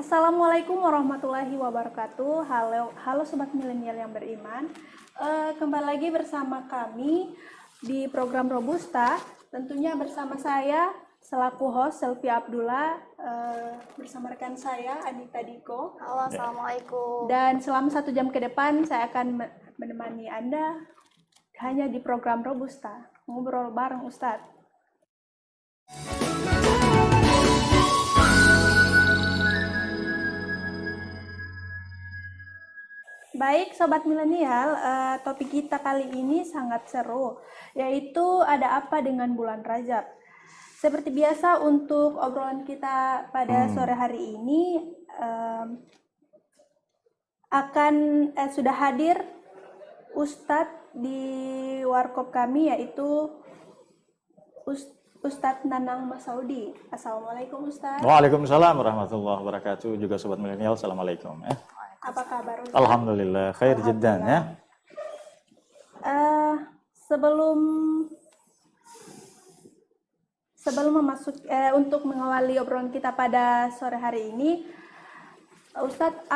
Assalamualaikum warahmatullahi wabarakatuh. Halo Sobat Milenial yang beriman. Kembali lagi bersama kami di program Robusta. Tentunya bersama saya selaku host Selvi Abdullah, bersama rekan saya Anita Diko. Halo, Assalamualaikum. Dan selama 1 jam ke depan saya akan menemani Anda hanya di program Robusta. Ngobrol bareng Ustadz. Baik Sobat Milenial, topik kita kali ini sangat seru, yaitu ada apa dengan bulan Rajab. Seperti biasa untuk obrolan kita pada sore hari ini sudah hadir Ustadz di warkop kami, yaitu Ustadz Nanang Masaudi. Assalamualaikum Ustadz. Waalaikumsalam warahmatullahi wabarakatuh. Juga Sobat Milenial, Assalamualaikum. Apa kabar Ustadz? Alhamdulillah, khair jiddan ya. Sebelum untuk mengawali obrolan kita pada sore hari ini, Ustadz,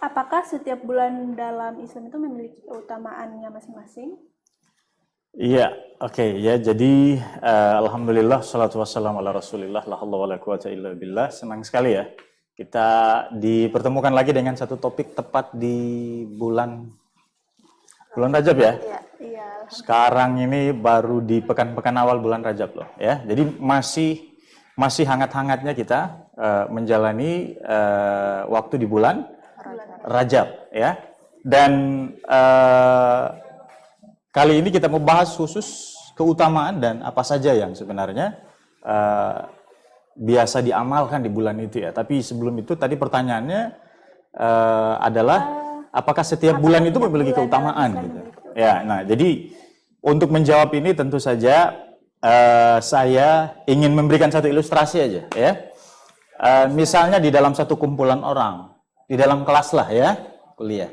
apakah setiap bulan dalam Islam itu memiliki keutamaannya masing-masing? Iya, oke ya. Jadi alhamdulillah, salatu wassalamu ala Rasulillah, la haula wala quwata illa billah. Senang sekali ya kita dipertemukan lagi dengan satu topik tepat di bulan Rajab ya. Iya. Sekarang ini baru di pekan-pekan awal bulan Rajab loh ya. Jadi masih hangat-hangatnya kita menjalani waktu di bulan Rajab ya. Dan kali ini kita membahas khusus keutamaan dan apa saja yang sebenarnya biasa diamalkan di bulan itu ya. Tapi sebelum itu tadi pertanyaannya adalah apakah setiap bulan itu memiliki keutamaan gitu. Ya, nah jadi untuk menjawab ini tentu saja saya ingin memberikan satu ilustrasi aja ya. Misalnya di dalam satu kumpulan orang, di dalam kelas lah ya, kuliah.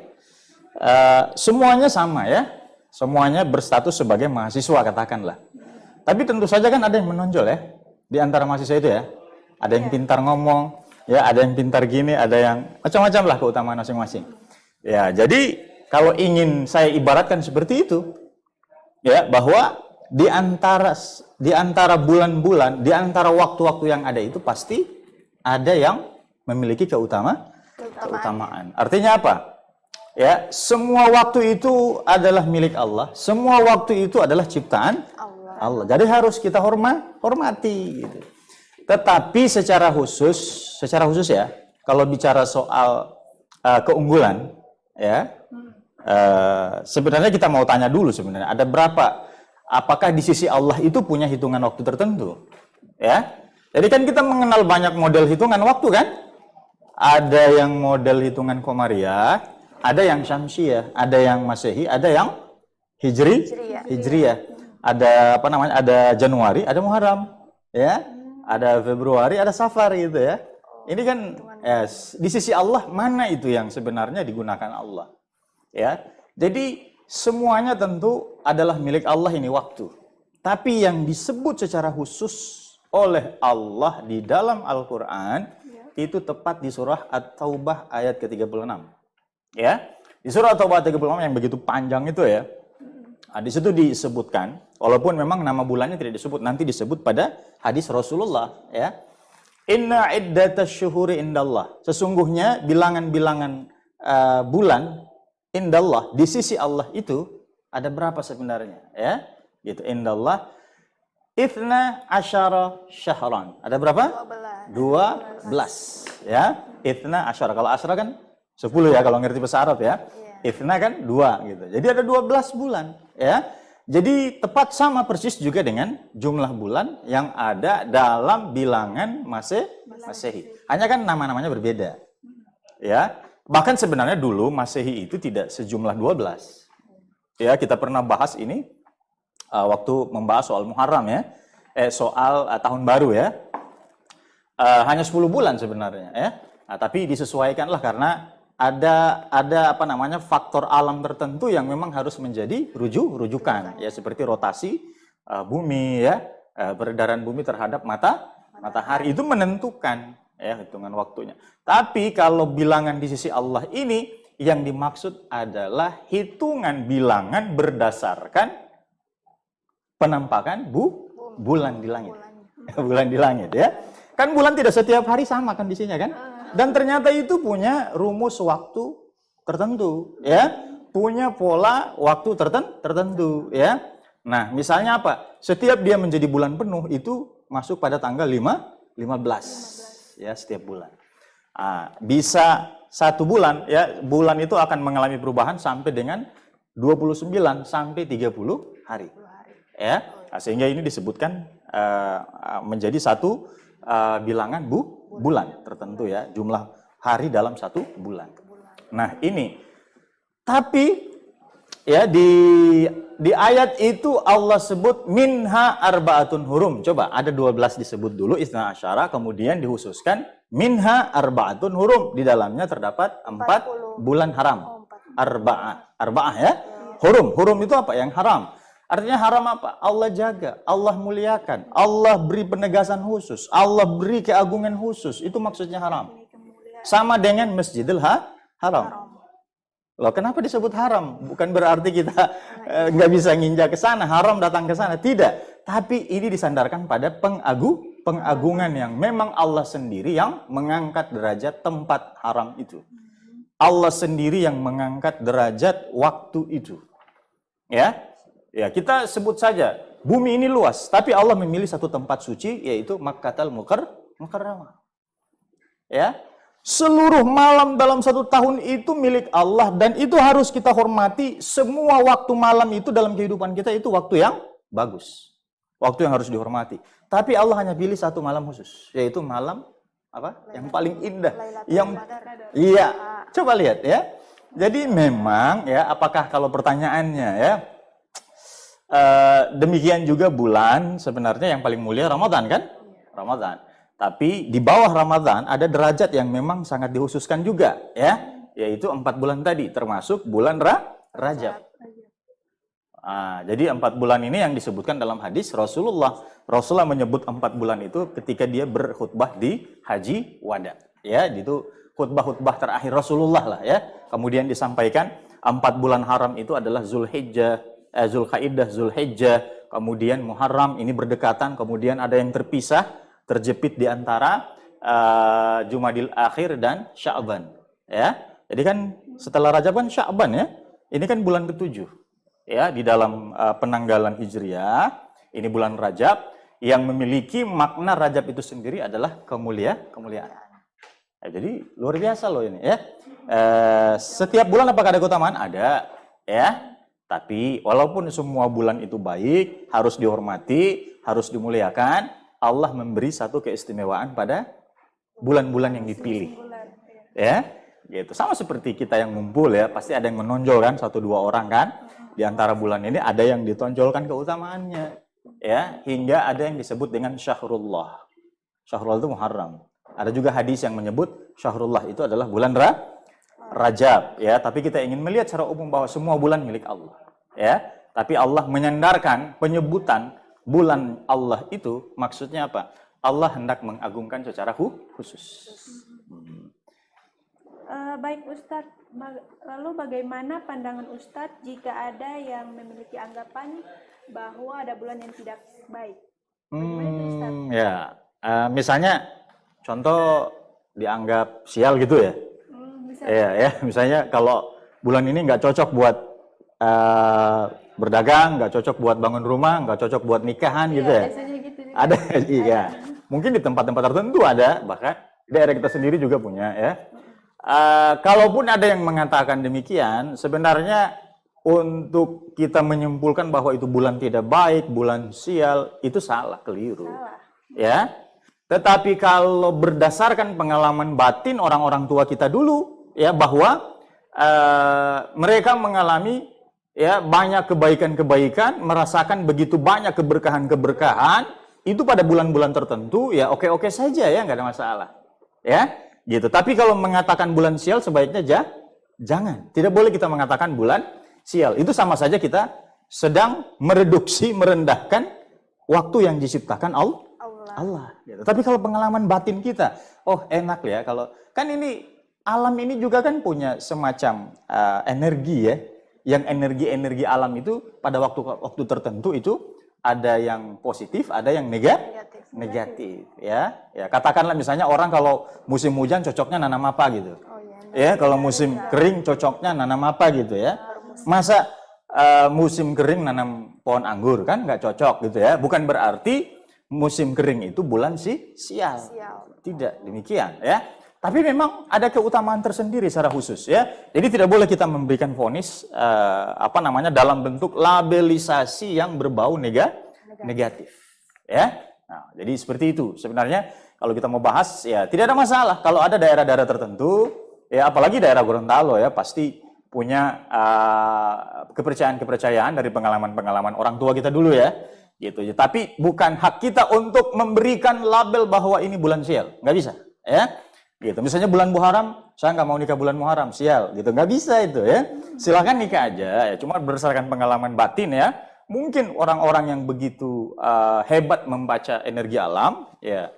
Semuanya sama ya. Semuanya berstatus sebagai mahasiswa katakanlah. Tapi tentu saja kan ada yang menonjol ya. Di antara mahasiswa itu ya, ada yang pintar ngomong, ya ada yang pintar gini, ada yang macam-macam lah keutamaan masing-masing. Ya, jadi kalau ingin saya ibaratkan seperti itu, ya bahwa di antara bulan-bulan, di antara waktu-waktu yang ada itu pasti ada yang memiliki keutamaan. Artinya apa? Ya, semua waktu itu adalah milik Allah, semua waktu itu adalah ciptaan Allah. Jadi harus kita hormati gitu. Tetapi secara khusus ya, kalau bicara soal keunggulan ya, sebenarnya kita mau tanya dulu sebenarnya ada berapa, apakah di sisi Allah itu punya hitungan waktu tertentu ya. Jadi kan kita mengenal banyak model hitungan waktu kan, ada yang model hitungan Komariah, ada yang Syamsiyah, ada yang Masehi, ada yang Hijriyah. Ada apa namanya? Ada Januari, ada Muharram, ya. Ada Februari, ada Safar gitu ya. Ini kan di sisi Allah mana itu yang sebenarnya digunakan Allah. Ya. Jadi semuanya tentu adalah milik Allah ini waktu. Tapi yang disebut secara khusus oleh Allah di dalam Al-Qur'an itu tepat di surah At-Taubah ayat ke-36. Ya. Di surah At-Taubah 36 yang begitu panjang itu ya. Nah, di situ disebutkan, walaupun memang nama bulannya tidak disebut, nanti disebut pada hadis Rasulullah ya. Inna iddatasy syuhuri indallah. Sesungguhnya bilangan-bilangan bulan indallah di sisi Allah itu ada berapa sebenarnya ya? Gitu indallah Ithna asyara syahran. Ada berapa? 12 ya. Ithna asyara. Kalau asyara kan 10 ya kalau ngerti bahasa Arab ya. Ithna kan 2 gitu. Jadi ada 12 bulan ya. Jadi tepat sama persis juga dengan jumlah bulan yang ada dalam bilangan Masehi. Hanya kan nama-namanya berbeda. Ya. Bahkan sebenarnya dulu Masehi itu tidak sejumlah 12. Ya, kita pernah bahas ini waktu membahas soal Muharram ya. Soal tahun baru ya. Hanya 10 bulan sebenarnya ya. Nah, tapi disesuaikanlah karena ada apa namanya faktor alam tertentu yang memang harus menjadi rujukan ya, seperti rotasi bumi ya, peredaran bumi terhadap matahari itu menentukan ya, hitungan waktunya. Tapi kalau bilangan di sisi Allah ini yang dimaksud adalah hitungan bilangan berdasarkan penampakan bulan di langit. Bulan di langit ya. Kan bulan tidak setiap hari sama kondisinya kan? Dan ternyata itu punya rumus waktu tertentu ya. Punya pola waktu tertentu ya. Nah, misalnya apa? Setiap dia menjadi bulan penuh itu masuk pada tanggal 15 ya setiap bulan. Bisa 1 bulan ya, bulan itu akan mengalami perubahan sampai dengan 29 sampai 30 hari. Ya. Sehingga ini disebutkan menjadi satu bilangan bulan tertentu ya, jumlah hari dalam 1 bulan. Nah, ini tapi ya di ayat itu Allah sebut minha arbaatun hurum. Coba ada 12 disebut dulu isna asyara, kemudian dihususkan minha arbaatun hurum. Di dalamnya terdapat 4 bulan haram. Arba'ah ya. Hurum itu apa? Yang haram. Artinya haram apa? Allah jaga, Allah muliakan, Allah beri penegasan khusus, Allah beri keagungan khusus. Itu maksudnya haram. Sama dengan Masjidil Haram. Loh, kenapa disebut haram? Bukan berarti kita nggak bisa nginjak ke sana, haram datang ke sana. Tidak. Tapi ini disandarkan pada pengagungan yang memang Allah sendiri yang mengangkat derajat tempat haram itu. Allah sendiri yang mengangkat derajat waktu itu. Ya, kita sebut saja bumi ini luas, tapi Allah memilih satu tempat suci, yaitu Makkatal Mukarramah. Ya. Seluruh malam dalam 1 tahun itu milik Allah dan itu harus kita hormati. Semua waktu malam itu dalam kehidupan kita itu waktu yang bagus. Waktu yang harus dihormati. Tapi Allah hanya pilih 1 malam khusus, yaitu malam apa? Yang paling indah. Iya, coba lihat ya. Jadi memang ya, apakah kalau pertanyaannya ya, demikian juga bulan sebenarnya yang paling mulia Ramadan kan? Ramadan. Tapi di bawah Ramadan ada derajat yang memang sangat dikhususkan juga ya, yaitu 4 bulan tadi termasuk bulan Rajab. Jadi 4 bulan ini yang disebutkan dalam hadis Rasulullah menyebut 4 bulan itu ketika dia berkhutbah di Haji Wada. Ya, itu khutbah-khutbah terakhir Rasulullah lah ya. Kemudian disampaikan 4 bulan haram itu adalah Zulqaidah, Zulhijjah, kemudian Muharram, ini berdekatan, kemudian ada yang terjepit di antara Jumadil Akhir dan Sya'ban ya. Jadi kan setelah Rajab kan Sya'ban ya. Ini kan bulan ke-7 ya di dalam penanggalan Hijriah. Ini bulan Rajab yang memiliki makna Rajab itu sendiri adalah kemuliaan. Ya, jadi luar biasa loh ini ya. Setiap bulan apakah ada keutamaan? Ada ya. Tapi walaupun semua bulan itu baik, harus dihormati, harus dimuliakan, Allah memberi satu keistimewaan pada bulan-bulan yang dipilih. Ya, gitu. Sama seperti kita yang ngumpul ya, pasti ada yang menonjol kan, 1-2 orang kan. Di antara bulan ini ada yang ditonjolkan keutamaannya. Ya, hingga ada yang disebut dengan Syahrullah. Syahrullah itu Muharram. Ada juga hadis yang menyebut Syahrullah itu adalah bulan Rajab ya, tapi kita ingin melihat secara umum bahwa semua bulan milik Allah. Ya, tapi Allah menyandarkan penyebutan bulan Allah itu maksudnya apa? Allah hendak mengagungkan secara khusus. Baik Ustadz, lalu bagaimana pandangan Ustadz jika ada yang memiliki anggapan bahwa ada bulan yang tidak baik? Bagaimana itu Ustadz? Ya, misalnya contoh dianggap sial gitu ya. Ya, misalnya kalau bulan ini nggak cocok buat berdagang, nggak cocok buat bangun rumah, nggak cocok buat nikahan gitu ya. Gitu. Ada, iya. Mungkin di tempat-tempat tertentu ada, bahkan daerah kita sendiri juga punya ya. Kalaupun ada yang mengatakan demikian, sebenarnya untuk kita menyimpulkan bahwa itu bulan tidak baik, bulan sial, itu salah, keliru. Ya. Tetapi kalau berdasarkan pengalaman batin orang-orang tua kita dulu, ya, bahwa mereka mengalami ya banyak kebaikan-kebaikan, merasakan begitu banyak keberkahan-keberkahan itu pada bulan-bulan tertentu, ya oke-oke saja ya, nggak ada masalah ya gitu. Tapi kalau mengatakan bulan sial sebaiknya jangan, tidak boleh kita mengatakan bulan sial. Itu sama saja kita sedang mereduksi, merendahkan waktu yang diciptakan Allah. Gitu. Tapi kalau pengalaman batin kita, oh enak ya kalau kan ini alam ini juga kan punya semacam energi ya, yang energi alam itu pada waktu tertentu itu ada yang positif, ada yang negatif ya. Ya katakanlah misalnya orang kalau musim hujan cocoknya nanam apa gitu. Ya kalau musim kering cocoknya nanam apa gitu ya. Masa musim kering nanam pohon anggur kan nggak cocok gitu ya. Bukan berarti musim kering itu bulan sial. Tidak demikian ya. Tapi memang ada keutamaan tersendiri secara khusus ya. Jadi tidak boleh kita memberikan vonis dalam bentuk labelisasi yang berbau negatif ya. Nah, jadi seperti itu. Sebenarnya kalau kita mau bahas ya tidak ada masalah kalau ada daerah-daerah tertentu ya, apalagi daerah Gorontalo ya pasti punya kepercayaan-kepercayaan dari pengalaman-pengalaman orang tua kita dulu ya. Gitu. Tapi bukan hak kita untuk memberikan label bahwa ini bulan sial, nggak bisa ya. Gitu. Misalnya bulan Muharram, saya nggak mau nikah bulan Muharram, sial, gitu, nggak bisa itu ya. Silakan nikah aja, ya. Cuma berdasarkan pengalaman batin ya. Mungkin orang-orang yang begitu hebat membaca energi alam, ya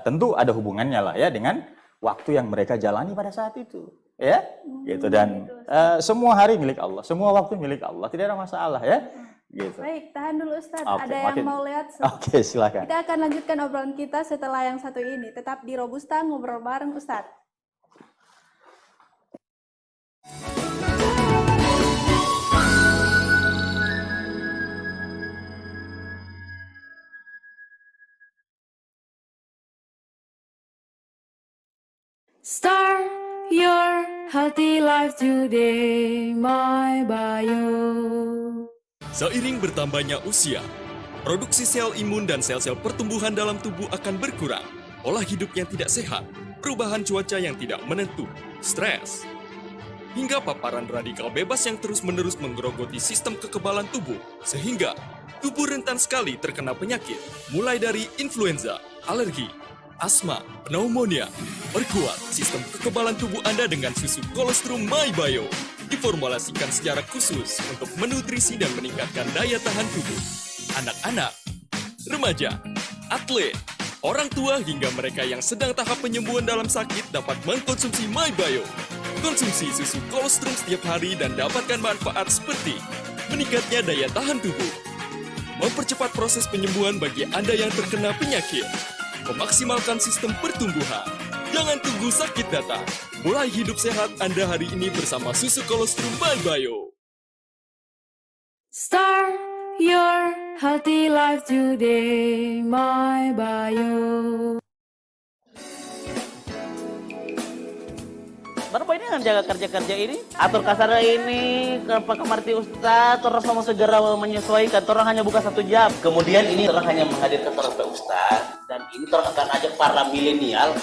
tentu ada hubungannya lah ya dengan waktu yang mereka jalani pada saat itu, ya. Gitu dan semua hari milik Allah, semua waktu milik Allah, tidak ada masalah ya. Gitu. Baik, tahan dulu Ustadz. Okay, ada yang mau lihat? Oke, silakan. Kita akan lanjutkan obrolan kita setelah yang satu ini. Tetap di Robusta ngobrol bareng Ustadz. Start your healthy life today, my bio. Seiring bertambahnya usia, produksi sel imun dan sel-sel pertumbuhan dalam tubuh akan berkurang. Pola hidup yang tidak sehat, perubahan cuaca yang tidak menentu, stres, hingga paparan radikal bebas yang terus-menerus menggerogoti sistem kekebalan tubuh, sehingga tubuh rentan sekali terkena penyakit, mulai dari influenza, alergi, asma, pneumonia. Perkuat sistem kekebalan tubuh Anda dengan susu kolostrum MyBio. Diformulasikan secara khusus untuk menutrisi dan meningkatkan daya tahan tubuh. Anak-anak, remaja, atlet, orang tua hingga mereka yang sedang tahap penyembuhan dalam sakit dapat mengkonsumsi MyBio. Konsumsi susu kolostrum setiap hari dan dapatkan manfaat seperti meningkatnya daya tahan tubuh, mempercepat proses penyembuhan bagi Anda yang terkena penyakit, memaksimalkan sistem pertumbuhan. Jangan tunggu sakit datang. Mulai hidup sehat Anda hari ini bersama susu kolostrum MyBio. Start your healthy life today, my bio. Berapa ini yang jaga kerja-kerja ini? Atur kasar ini, kemarti Ustaz, orang mau segera menyesuaikan, orang hanya buka 1 jam. Kemudian ini orang hanya menghadirkan orang Ustaz, dan ini orang akan ajak para milenial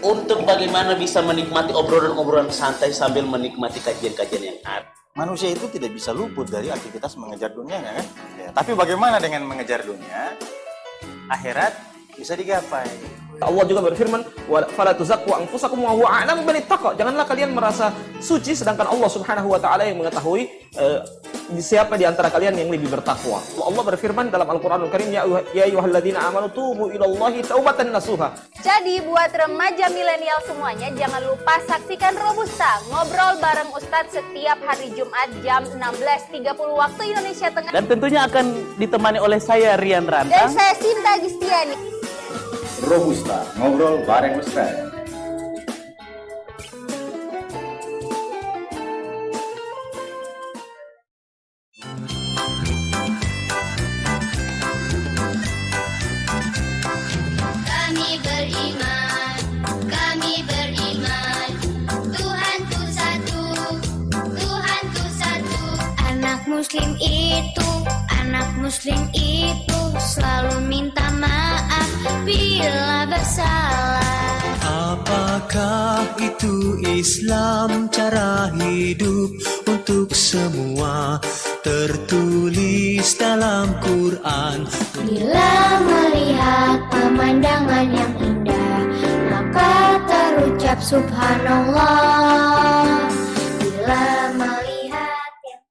untuk bagaimana bisa menikmati obrolan-obrolan santai sambil menikmati kajian-kajian yang ada. Manusia itu tidak bisa luput dari aktivitas mengejar dunianya kan? Ya, tapi bagaimana dengan mengejar dunia? Akhirat bisa digapai. Allah juga berfirman, "Fala tuzakku anfusakum wa huwa a'lamu bittaqwa." Janganlah kalian merasa suci sedangkan Allah Subhanahu wa taala yang mengetahui siapa di antara kalian yang lebih bertakwa. Allah berfirman dalam Al-Qur'anul Karim, "Ya ayyuhalladzina amanu tubu ilallahi taubatan nasuha." Jadi buat remaja milenial semuanya jangan lupa saksikan Robusta ngobrol bareng Ustadz setiap hari Jumat jam 16.30 waktu Indonesia Tengah. Dan tentunya akan ditemani oleh saya Rian Dan Rantang. saya Sinta Gistiani. Robusta, ngobrol bareng Ustaz. Kami beriman, Tuhanku satu, Tuhanku satu. Anak muslim itu selalu minta maaf bila bersalah. Apakah itu Islam, cara hidup untuk semua, tertulis dalam Quran. Bila melihat pemandangan yang indah, maka terucap subhanallah. Bila melihat yang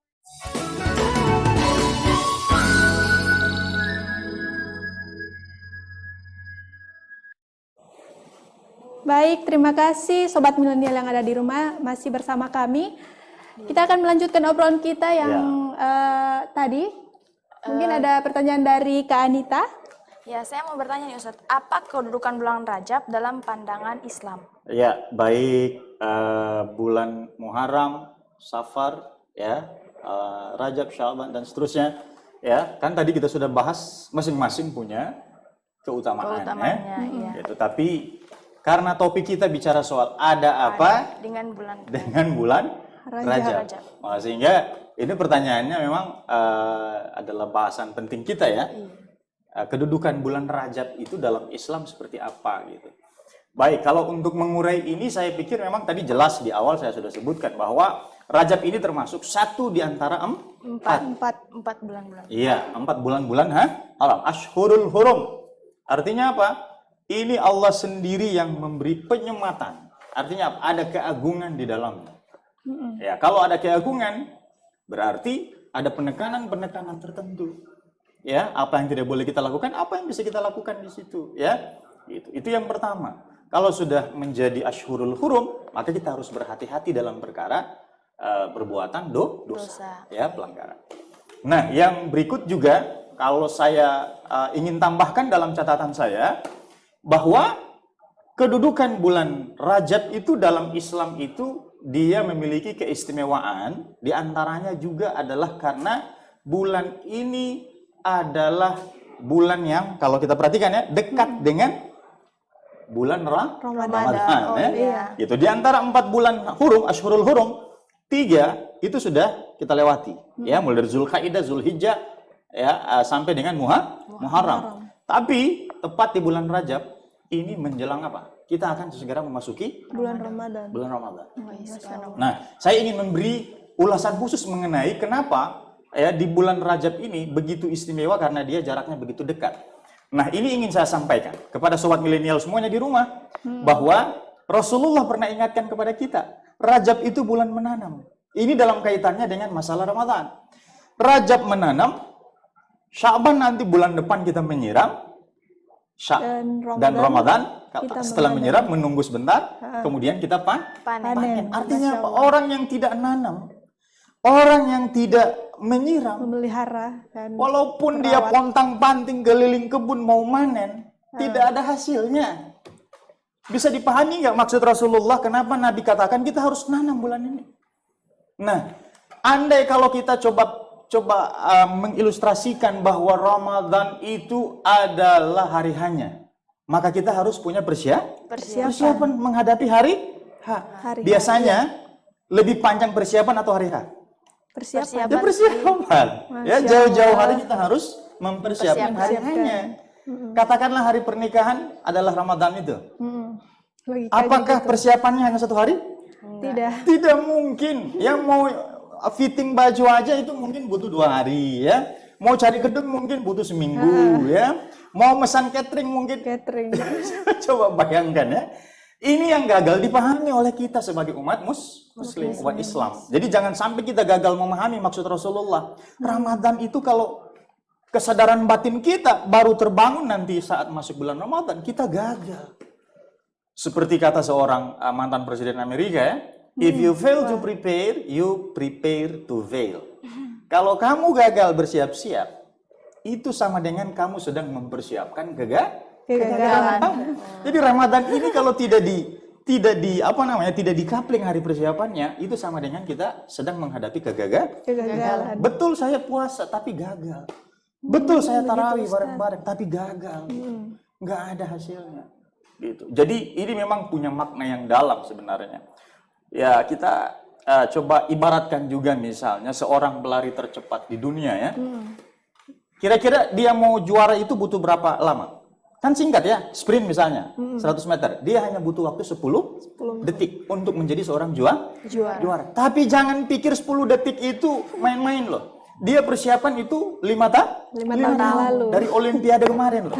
Baik, terima kasih Sobat Milenial yang ada di rumah masih bersama kami. Kita akan melanjutkan obrolan kita yang tadi. Mungkin ada pertanyaan dari Kak Anita. Ya, saya mau bertanya nih Ustadz, apa kedudukan bulan Rajab dalam pandangan Islam? Ya, baik bulan Muharram, Safar, ya, Rajab, Sya'ban dan seterusnya. Ya, kan tadi kita sudah bahas masing-masing punya keutamaannya. Iya. Gitu. Tapi karena topik kita bicara soal ada apa Dengan bulan Rajab. Sehingga ini pertanyaannya memang adalah bahasan penting kita ya. Kedudukan bulan Rajab itu dalam Islam seperti apa gitu. Baik, kalau untuk mengurai ini saya pikir memang tadi jelas di awal saya sudah sebutkan bahwa Rajab ini termasuk satu di antara empat bulan-bulan. Iya, 4 bulan-bulan haram. Ashhurul Hurum. Artinya apa? Ini Allah sendiri yang memberi penyematan. Artinya apa? Ada keagungan di dalamnya. Ya, kalau ada keagungan berarti ada penekanan-penekanan tertentu. Ya, apa yang tidak boleh kita lakukan, apa yang bisa kita lakukan di situ, ya. Itu yang pertama. Kalau sudah menjadi Ashhurul Hurum, maka kita harus berhati-hati dalam perkara perbuatan dosa, ya, pelanggaran. Nah, yang berikut juga kalau saya ingin tambahkan dalam catatan saya bahwa kedudukan bulan Rajab itu dalam Islam itu dia memiliki keistimewaan, di antaranya juga adalah karena bulan ini adalah bulan yang kalau kita perhatikan ya dekat dengan bulan Ramadan ya. Itu di antara 4 bulan hurum, Ashhurul Hurum, 3 itu sudah kita lewati ya, mulai dari Zulkaidah, Zulhijjah ya sampai dengan Muharram. Tapi tepat di bulan Rajab ini menjelang apa? Kita akan segera memasuki bulan Ramadan. Nah, saya ingin memberi ulasan khusus mengenai kenapa ya di bulan Rajab ini begitu istimewa karena dia jaraknya begitu dekat. Nah, ini ingin saya sampaikan kepada sobat milenial semuanya di rumah bahwa Rasulullah pernah ingatkan kepada kita, Rajab itu bulan menanam. Ini dalam kaitannya dengan masalah Ramadan. Rajab menanam, Sya'ban nanti bulan depan kita menyiram, dan Ramadan setelah menyiram menunggu sebentar, kemudian kita panen. Artinya apa? Orang yang tidak nanam, orang yang tidak menyiram, memelihara, walaupun dia pontang-panting keliling kebun mau manen, tidak ada hasilnya. Bisa dipahami nggak maksud Rasulullah kenapa Nabi katakan kita harus nanam bulan ini? Nah, andai kalau kita coba mengilustrasikan bahwa Ramadan itu adalah hari hanya, maka kita harus punya persiapan menghadapi hari H. Biasanya lebih panjang persiapan atau hari H? Persiapan. Ya, jauh-jauh hari kita harus mempersiapkan hari hanya. Katakanlah hari pernikahan adalah Ramadan itu. Apakah persiapannya hanya 1 hari? Tidak mungkin. Yang mau fitting baju aja itu mungkin butuh 2 hari ya. Mau cari gedung mungkin butuh seminggu ya. Mau mesan catering mungkin. Coba bayangkan ya. Ini yang gagal dipahami oleh kita sebagai umat muslim, umat Islam. Jadi jangan sampai kita gagal memahami maksud Rasulullah. Ramadan itu kalau kesadaran batin kita baru terbangun nanti saat masuk bulan Ramadan, kita gagal. Seperti kata seorang mantan presiden Amerika ya, if you fail to prepare, you prepare to fail. Kalau kamu gagal bersiap-siap, itu sama dengan kamu sedang mempersiapkan kegagalan. Jadi Ramadan ini kalau tidak dikapling hari persiapannya, itu sama dengan kita sedang menghadapi kegagalan. Betul saya puasa tapi gagal. Betul saya tarawih bareng-bareng tapi gagal. Nggak ada hasilnya. Gitu. Jadi ini memang punya makna yang dalam sebenarnya. Ya, kita coba ibaratkan juga misalnya seorang pelari tercepat di dunia ya. Kira-kira dia mau juara itu butuh berapa lama? Kan singkat ya, sprint misalnya, 100 meter. Dia hanya butuh waktu 10 detik untuk menjadi seorang juara. Tapi jangan pikir 10 detik itu main-main loh. Dia persiapan itu 5 tahun lalu. Dari Olimpiade kemarin loh.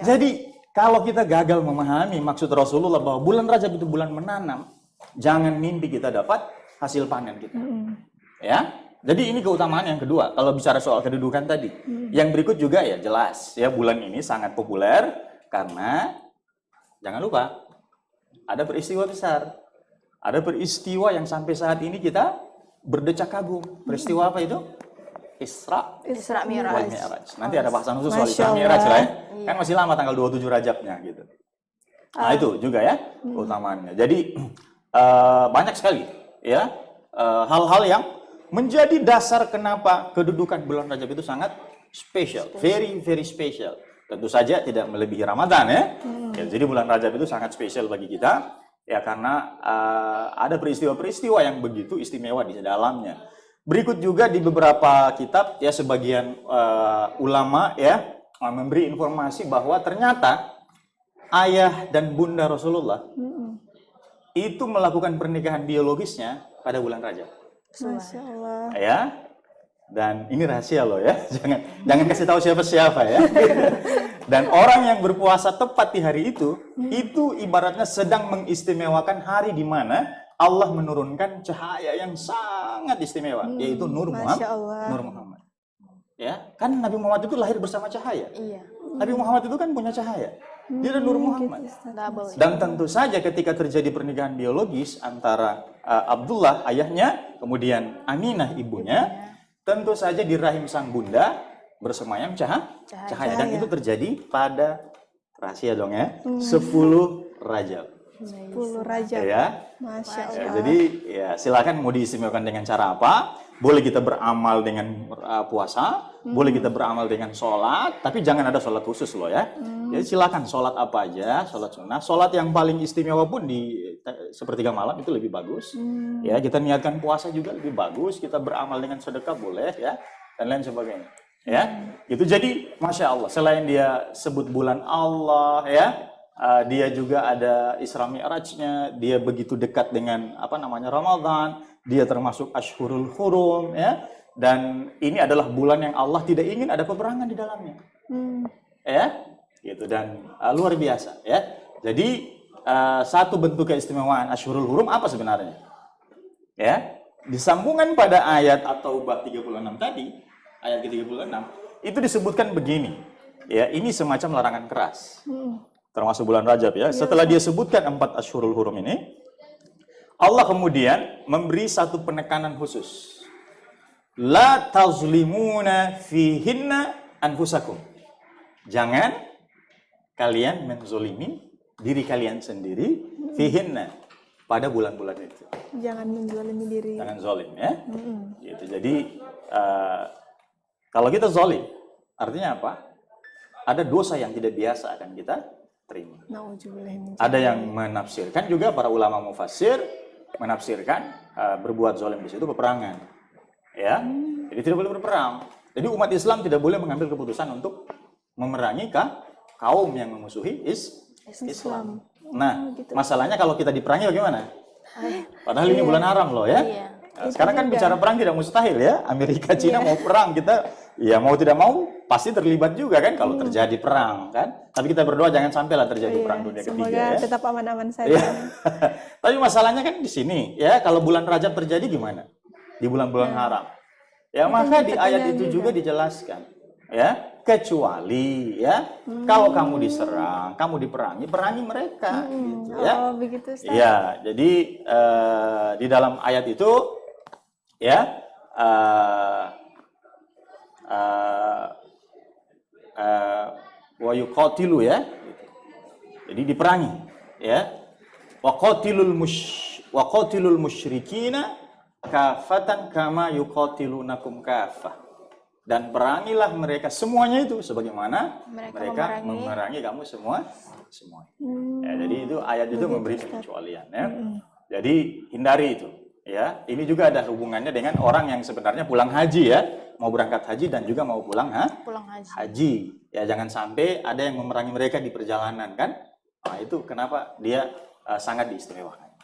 Jadi, kalau kita gagal memahami maksud Rasulullah bahwa bulan Rajab itu bulan menanam, jangan mimpi kita dapat hasil panen kita. Ya. Jadi ini keutamaan yang kedua kalau bicara soal kedudukan tadi. Yang berikut juga ya jelas ya bulan ini sangat populer karena jangan lupa ada peristiwa besar. Ada peristiwa yang sampai saat ini kita berdecak kagum. Peristiwa apa itu? Isra Isra wal Mi'raj. Mi'raj. Nanti ada bahasan khusus soal Masya Isra Mi'raj lah ya. Iya. Kan masih lama tanggal 27 Rajabnya gitu. Nah itu juga ya keutamaannya. Jadi banyak sekali ya hal-hal yang menjadi dasar kenapa kedudukan bulan Rajab itu sangat spesial, very very special. Tentu saja tidak melebihi Ramadan ya. Ya, jadi bulan Rajab itu sangat spesial bagi kita ya karena ada peristiwa-peristiwa yang begitu istimewa di dalamnya. Berikut juga di beberapa kitab ya sebagian ulama ya memberi informasi bahwa ternyata ayah dan bunda Rasulullah itu melakukan pernikahan biologisnya pada bulan Rajab. Masya Allah. Ya. Dan ini rahasia loh ya. Jangan kasih tahu siapa-siapa ya. Dan orang yang berpuasa tepat di hari itu ibaratnya sedang mengistimewakan hari di mana Allah menurunkan cahaya yang sangat istimewa, yaitu Nur Masya Allah. Muhammad. Ya, kan Nabi Muhammad itu lahir bersama cahaya. Iya. Nabi Muhammad itu kan punya cahaya. Dia adalah Nur Muhammad. Double. Dan tentu saja ketika terjadi pernikahan biologis antara Abdullah ayahnya, kemudian Aminah ibunya, tentu saja di rahim sang bunda bersemayam cahaya. Dan itu terjadi pada rahasia dong ya, 10 Rajab. 10 Rajab. Ya. Masya Allah. Ya, jadi ya silakan mau diistimewakan dengan cara apa? Boleh kita beramal dengan puasa, boleh kita beramal dengan sholat, tapi jangan ada sholat khusus loh ya. Jadi silakan sholat apa aja, sholat sunnah. Sholat yang paling istimewa pun di sepertiga malam itu lebih bagus. Ya, kita niatkan puasa juga lebih bagus. Kita beramal dengan sedekah boleh ya, dan lain sebagainya. Ya, itu jadi masya Allah. Selain dia sebut bulan Allah ya. Dia juga ada Isra Mi'rajnya, dia begitu dekat dengan Ramadan, dia termasuk Ashhurul Hurum ya. Dan ini adalah bulan yang Allah tidak ingin ada peperangan di dalamnya. Ya, gitu dan luar biasa ya. Jadi satu bentuk keistimewaan Ashhurul Hurum apa sebenarnya? Ya, disambungan pada ayat At-Taubah 36 tadi, ayat ke-36 itu disebutkan begini. Ya, ini semacam larangan keras. Termasuk bulan Rajab ya. Setelah dia sebutkan 4 Ashhurul Hurum ini, Allah kemudian memberi satu penekanan khusus. La tazlimuna fihinna anfusakum. Jangan kalian menzolimi diri kalian sendiri fihinna pada bulan-bulan itu. Jangan menzalimi diri. Jangan zolim ya. Gitu. Jadi kalau kita zolim, artinya apa? Ada dosa yang tidak biasa akan kita terima. Ada yang menafsirkan juga para ulama mufassir menafsirkan berbuat zalim di situ peperangan. Ya. Jadi tidak boleh berperang. Jadi umat Islam tidak boleh mengambil keputusan untuk memerangi kaum yang memusuhi Islam. Nah, masalahnya kalau kita diperangi bagaimana? Padahal ini bulan haram loh ya. Nah, sekarang kan bicara perang tidak mustahil ya. Amerika, Cina mau perang, kita ya mau tidak mau pasti terlibat juga kan kalau terjadi perang kan. Tapi kita berdoa jangan sampailah terjadi perang dunia ketiga ya. Semoga tetap aman-aman saja. Tapi masalahnya kan di sini ya, kalau bulan Rajab terjadi gimana? Di bulan-bulan haram. Ya maka di ayat itu juga dijelaskan ya, kecuali ya kalau kamu diserang, kamu diperangi, perangi mereka gitu ya. Oh, begitu Ustaz. Ya, jadi di dalam ayat itu ya wa yuqatilu ya. Jadi diperangi ya. Wa qatilul musyrikina kafatan kama yuqatilunakum kafah. Dan perangilah mereka semuanya itu sebagaimana mereka memerangi kamu semua. Ya, jadi itu ayat itu memberi pengecualian ya. Jadi hindari itu ya. Ini juga ada hubungannya dengan orang yang sebenarnya pulang haji ya, mau berangkat haji dan juga mau pulang haji. Ya jangan sampai ada yang memerangi mereka di perjalanan kan. Nah, itu kenapa dia sangat diistimewakan.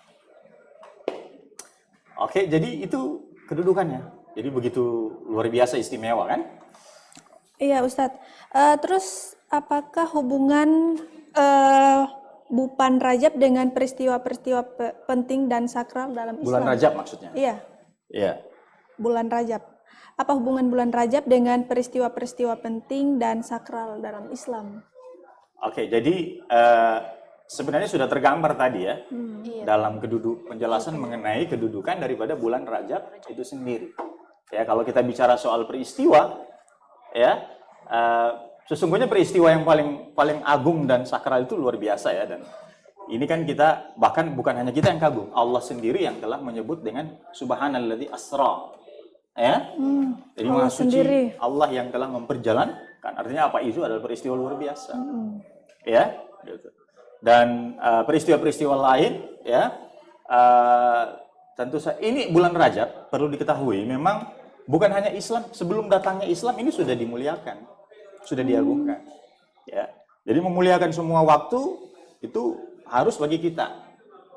Oke, jadi itu kedudukannya. Jadi begitu luar biasa istimewa kan? Iya Ustadz. Terus apakah hubungan Bupan Rajab dengan peristiwa-peristiwa penting dan sakral dalam Islam? Bulan Rajab maksudnya? Iya. Iya. Bulan Rajab. Apa hubungan bulan Rajab dengan peristiwa-peristiwa penting dan sakral dalam Islam? Oke, jadi sebenarnya sudah tergambar tadi ya Iya. dalam penjelasan mengenai kedudukan daripada bulan Rajab itu sendiri. Ya, kalau kita bicara soal peristiwa, ya sesungguhnya peristiwa yang paling agung dan sakral itu luar biasa ya. Dan ini kan kita, bahkan bukan hanya kita yang kagum, Allah sendiri yang telah menyebut dengan Subhanalladzi asra. Ya, jadi Maha Suci Allah yang telah memperjalankan. Artinya apa? Itu adalah peristiwa luar biasa. Ya, gitu. Dan peristiwa-peristiwa lain, ya, tentu saja ini bulan Rajab perlu diketahui. Memang bukan hanya Islam, sebelum datangnya Islam ini sudah dimuliakan, sudah diagungkan. Ya, jadi memuliakan semua waktu itu harus bagi kita.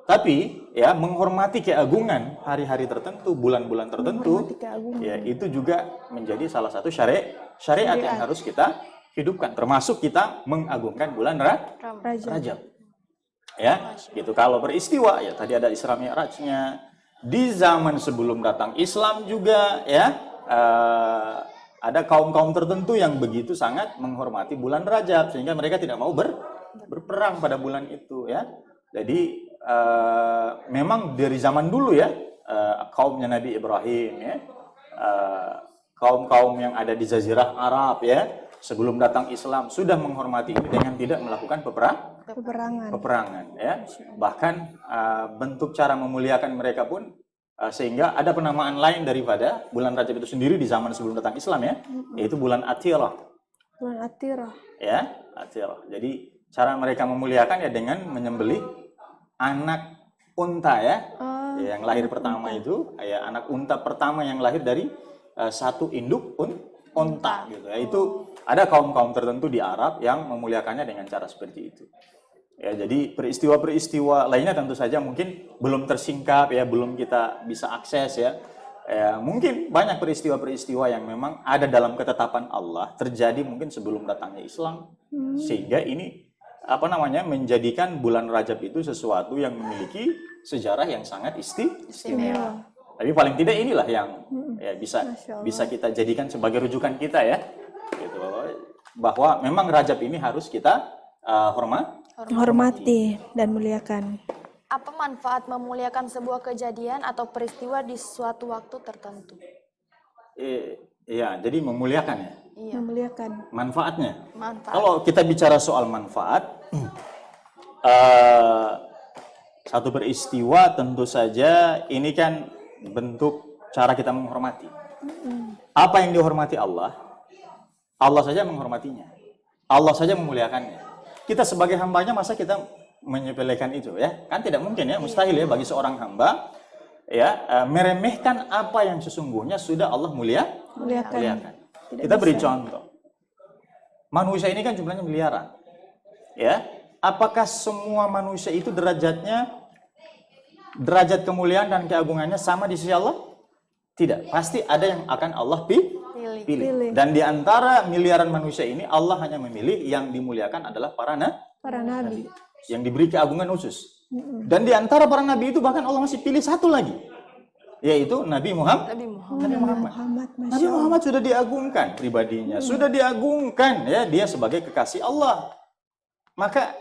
Tapi ya menghormati keagungan hari-hari tertentu, bulan-bulan tertentu, ya itu juga menjadi salah satu syariat yang harus kita hidupkan. Termasuk kita mengagungkan bulan Rajab. Ya, gitu. Kalau peristiwa ya tadi ada Isra Mi'rajnya. Di zaman sebelum datang Islam juga ya ada kaum-kaum tertentu yang begitu sangat menghormati bulan Rajab sehingga mereka tidak mau berperang pada bulan itu ya. Jadi memang dari zaman dulu ya kaumnya Nabi Ibrahim ya, kaum-kaum yang ada di Jazirah Arab ya, sebelum datang Islam sudah menghormati ini dengan tidak melakukan peperangan ya. Bahkan bentuk cara memuliakan mereka pun sehingga ada penamaan lain daripada bulan Rajab itu sendiri di zaman sebelum datang Islam ya, yaitu bulan Atirah. Bulan Atirah. Ya, Atirah. Jadi cara mereka memuliakan ya dengan menyembelih anak unta ya, yang lahir pertama itu, ya anak unta pertama yang lahir dari satu induk unta gitu. Ya, itu ada kaum-kaum tertentu di Arab yang memuliakannya dengan cara seperti itu. Ya, jadi peristiwa-peristiwa lainnya tentu saja mungkin belum tersingkap ya, belum kita bisa akses ya. Ya, mungkin banyak peristiwa-peristiwa yang memang ada dalam ketetapan Allah terjadi mungkin sebelum datangnya Islam, sehingga ini menjadikan bulan Rajab itu sesuatu yang memiliki sejarah yang sangat istimewa. Tapi paling tidak inilah yang ya bisa kita jadikan sebagai rujukan kita ya, gitu, bahwa memang Rajab ini harus kita hormati dan muliakan. Apa manfaat memuliakan sebuah kejadian atau peristiwa di suatu waktu tertentu? Iya, jadi memuliakan ya. Iya. Memuliakan. Manfaatnya. Manfaat. Kalau kita bicara soal manfaat, satu peristiwa tentu saja ini kan bentuk cara kita menghormati. Apa yang dihormati Allah, Allah saja menghormatinya. Allah saja memuliakannya. Kita sebagai hambanya masa kita menyepelekan itu ya? Kan tidak mungkin ya, mustahil ya bagi seorang hamba ya meremehkan apa yang sesungguhnya sudah Allah muliakan. Kita beri contoh. Manusia ini kan jumlahnya miliaran. Ya, apakah semua manusia itu derajat kemuliaan dan keagungannya sama di sisi Allah? Tidak. Pasti ada yang akan Allah pilih. Dan di antara miliaran manusia ini Allah hanya memilih yang dimuliakan adalah para nabi. Yang diberi keagungan khusus. Dan di antara para nabi itu bahkan Allah masih pilih satu lagi, yaitu Nabi Muhammad. Nabi Muhammad sudah diagungkan pribadinya, sudah diagungkan ya, dia sebagai kekasih Allah. Maka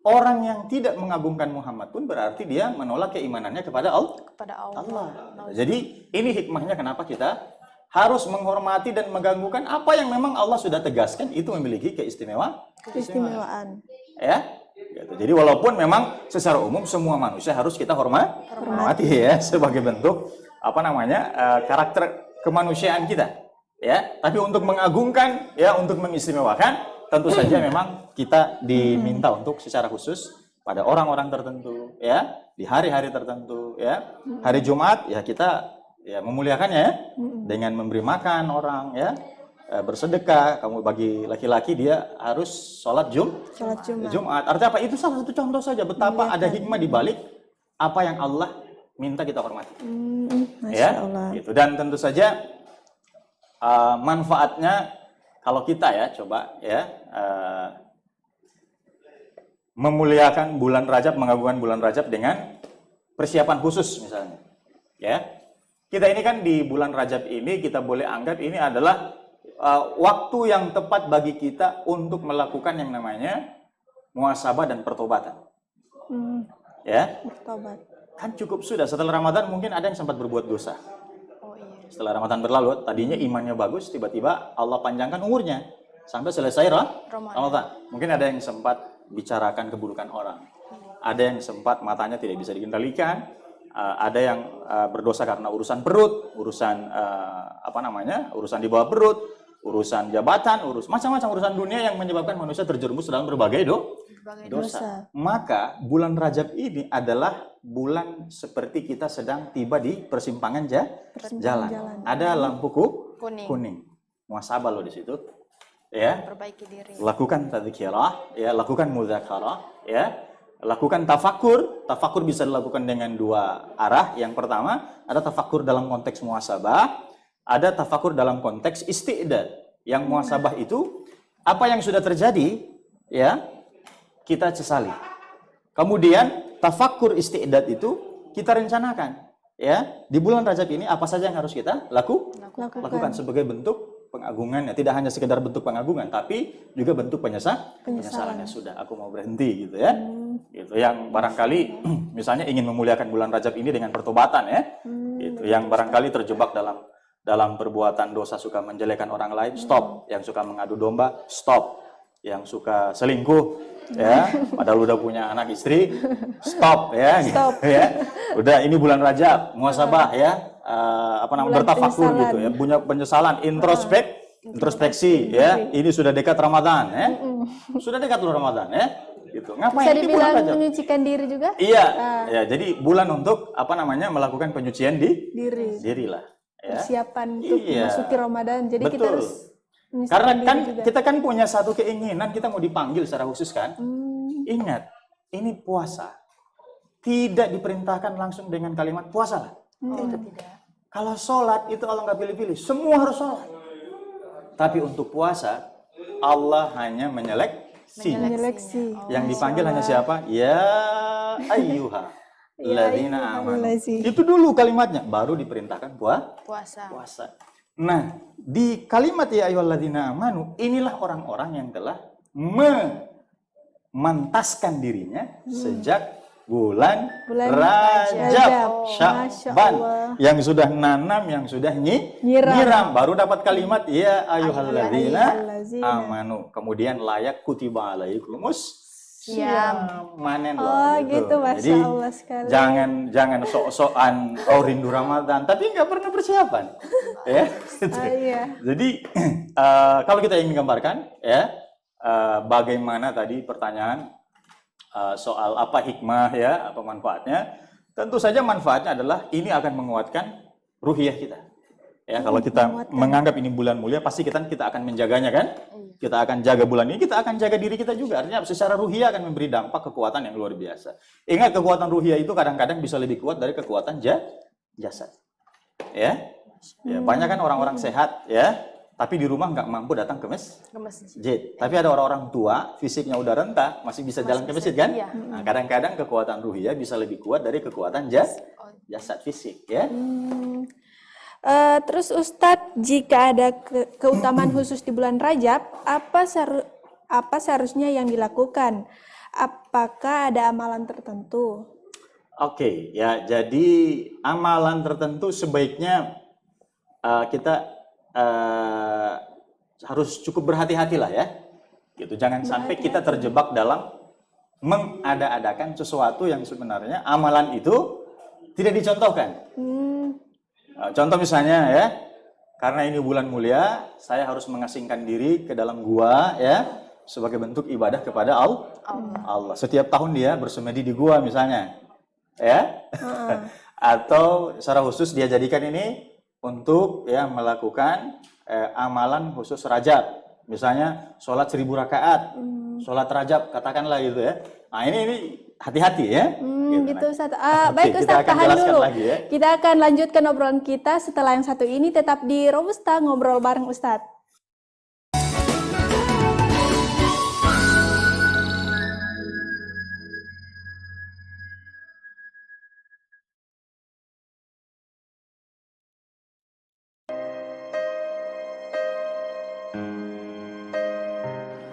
orang yang tidak mengagungkan Muhammad pun berarti dia menolak keimanannya kepada Allah. Jadi ini hikmahnya kenapa kita harus menghormati dan mengganggukan apa yang memang Allah sudah tegaskan itu memiliki keistimewaan. Ya. Gitu. Jadi walaupun memang secara umum semua manusia harus kita hormati ya sebagai bentuk karakter kemanusiaan kita ya. Tapi untuk mengagungkan ya, untuk mengistimewakan tentu saja memang kita diminta untuk secara khusus pada orang-orang tertentu ya, di hari-hari tertentu ya. Hari Jumat ya kita ya memuliakannya ya, dengan memberi makan orang ya. Bersedekah, kamu bagi laki-laki dia harus sholat Jumat. Artinya apa? Itu salah satu contoh saja betapa ada hikmah di balik apa yang Allah minta kita hormati. Ya, gitu. Dan tentu saja manfaatnya kalau kita ya coba ya memuliakan bulan Rajab, mengagungkan bulan Rajab dengan persiapan khusus misalnya. Ya, kita ini kan di bulan Rajab ini kita boleh anggap ini adalah waktu yang tepat bagi kita untuk melakukan yang namanya muhasabah dan pertobatan. Ya, Bertobat. kan cukup sudah. Setelah Ramadan mungkin ada yang sempat berbuat dosa. Oh iya. Setelah Ramadan berlalu, tadinya imannya bagus, tiba-tiba Allah panjangkan umurnya sampai selesai Ramadan. Mungkin ada yang sempat bicarakan keburukan orang. Ada yang sempat matanya tidak bisa dikendalikan. Ada yang berdosa karena urusan perut, urusan urusan di bawah perut, urusan jabatan, macam-macam urusan dunia yang menyebabkan manusia terjerumus dalam berbagai dosa. Maka bulan Rajab ini adalah bulan seperti kita sedang tiba di persimpangan jalan. Ada lampu kuning. Muhasabah lo di situ. Ya. Perbaiki diri. Lakukan tadzkirah, ya, lakukan mudzakarah, ya. Lakukan tafakur. Tafakur bisa dilakukan dengan dua arah. Yang pertama, ada tafakur dalam konteks muhasabah, ada tafakur dalam konteks isti'dad. Yang muhasabah itu apa yang sudah terjadi, ya, kita sesali. Kemudian tafakur isti'dad itu kita rencanakan, ya. Di bulan Rajab ini apa saja yang harus kita lakukan sebagai bentuk pengagungannya. Tidak hanya sekedar bentuk pengagungan, tapi juga bentuk penyesalannya. Sudah, aku mau berhenti, gitu ya. Itu yang barangkali misalnya ingin memuliakan bulan Rajab ini dengan pertobatan, ya. Itu yang barangkali terjebak dalam perbuatan dosa, suka menjelekan orang lain, stop. Yang suka mengadu domba, stop. Yang suka selingkuh, ya, padahal udah punya anak istri, stop, ya. Stop. Ya. Udah, ini bulan Rajab, muhasabah, ya. Bertafakur gitu, ya, punya penyesalan, introspeksi, ya. Ini sudah dekat Ramadan, ya. Sudah dekat loh Ramadan, ya. Gitu. Ngapain Bisa ini bulan dibilang Rajab? menyucikan diri juga? Iya, ya. Jadi bulan untuk melakukan penyucian diri lah. Ya. Persiapan untuk memasuki Ramadan. Jadi kita Betul. harus menyucikan Karena diri kan juga. kita kan punya satu keinginan, kita mau dipanggil secara khusus kan. Ingat, ini puasa. Tidak diperintahkan langsung dengan kalimat puasa lah. Tidak. Kalau sholat itu Allah nggak pilih-pilih, semua harus sholat. Tapi untuk puasa, Allah hanya menyeleksi. Yang dipanggil hanya siapa? Ya ayyuha ladina amanu. Itu dulu kalimatnya, baru diperintahkan puasa. Nah, di kalimat ya ayyuhalladzina amanu, inilah orang-orang yang telah memantaskan dirinya sejak bulan Rajab, Sya'ban, yang sudah nanam, yang sudah nyiram, baru dapat kalimat ya ayyuhalladzina amanu. Kemudian layak kutiba alaikumus manen loh. Gitu, Masya Jadi Allah sekali. jangan sok-sokan rindu Ramadan, tapi nggak pernah persiapan, ya. Jadi kalau kita ingin gambarkan, ya, bagaimana tadi pertanyaan soal apa hikmah, ya, apa manfaatnya? Tentu saja manfaatnya adalah ini akan menguatkan ruhiyah kita. Ya, kalau kita menganggap ini bulan mulia, pasti kita akan menjaganya, kan? Kita akan jaga bulan ini, kita akan jaga diri kita juga. Artinya secara ruhiyah akan memberi dampak kekuatan yang luar biasa. Ingat, kekuatan ruhiyah itu kadang-kadang bisa lebih kuat dari kekuatan jasad. Ya, banyak kan orang-orang sehat, ya, tapi di rumah nggak mampu datang ke masjid. Tapi ada orang-orang tua, fisiknya udah renta, masih bisa jalan ke masjid, kan? Nah, kadang-kadang kekuatan ruhiyah bisa lebih kuat dari kekuatan jasad fisik, ya. Terus Ustadz, jika ada keutamaan khusus di bulan Rajab, apa seharusnya yang dilakukan? Apakah ada amalan tertentu? Oke, ya, jadi amalan tertentu sebaiknya kita harus cukup berhati-hati lah, ya. Gitu, jangan sampai kita terjebak dalam mengada-adakan sesuatu yang sebenarnya amalan itu tidak dicontohkan. Contoh misalnya, ya, karena ini bulan mulia, saya harus mengasingkan diri ke dalam gua, ya, sebagai bentuk ibadah kepada Allah. Setiap tahun dia bersemedi di gua misalnya, ya. Atau secara khusus dia jadikan ini untuk, ya, melakukan amalan khusus Rajab. Misalnya sholat 1000 rakaat, sholat Rajab, katakanlah gitu, ya. Nah, ini hati-hati, ya. Gitu, Ustaz. Baik, Ustaz, tahan dulu. Kita akan lanjutkan obrolan kita setelah yang satu ini. Tetap di Robusta, ngobrol bareng Ustaz.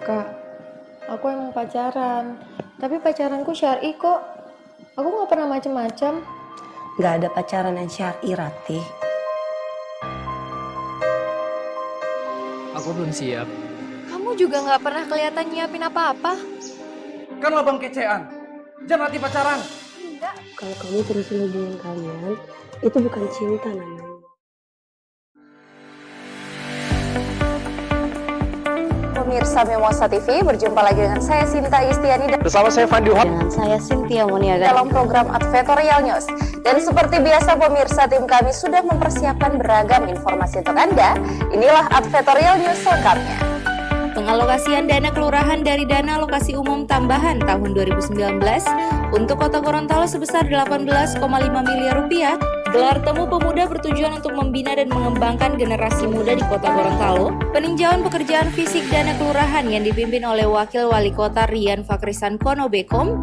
Kak, aku emang pacaran, tapi pacaranku syar'i kok. Aku nggak pernah macem-macem. Nggak ada pacaran yang syar'i, Ratih. Aku belum siap. Kamu juga nggak pernah kelihatan nyiapin apa-apa. Kan lo bang kecean. Jangan Ratih pacaran. Kalau kamu terusin hubungan kalian, itu bukan cinta namanya. Pemirsa Mimosa TV, berjumpa lagi dengan saya Sinta Istiani dan Bersama saya Fandi Wahab. Dengan saya Cynthia Moniaga. dalam program Advertorial News. Dan seperti biasa pemirsa, tim kami sudah mempersiapkan beragam informasi untuk Anda. Inilah Advertorial News selengkapnya. Pengalokasian dana kelurahan dari dana alokasi umum tambahan tahun 2019 untuk Kota Gorontalo sebesar 18,5 miliar rupiah. Gelar temu pemuda bertujuan untuk membina dan mengembangkan generasi muda di Kota Gorontalo. Peninjauan pekerjaan fisik dana kelurahan yang dipimpin oleh Wakil Wali Kota Rian Fakrisan Kono Bekom.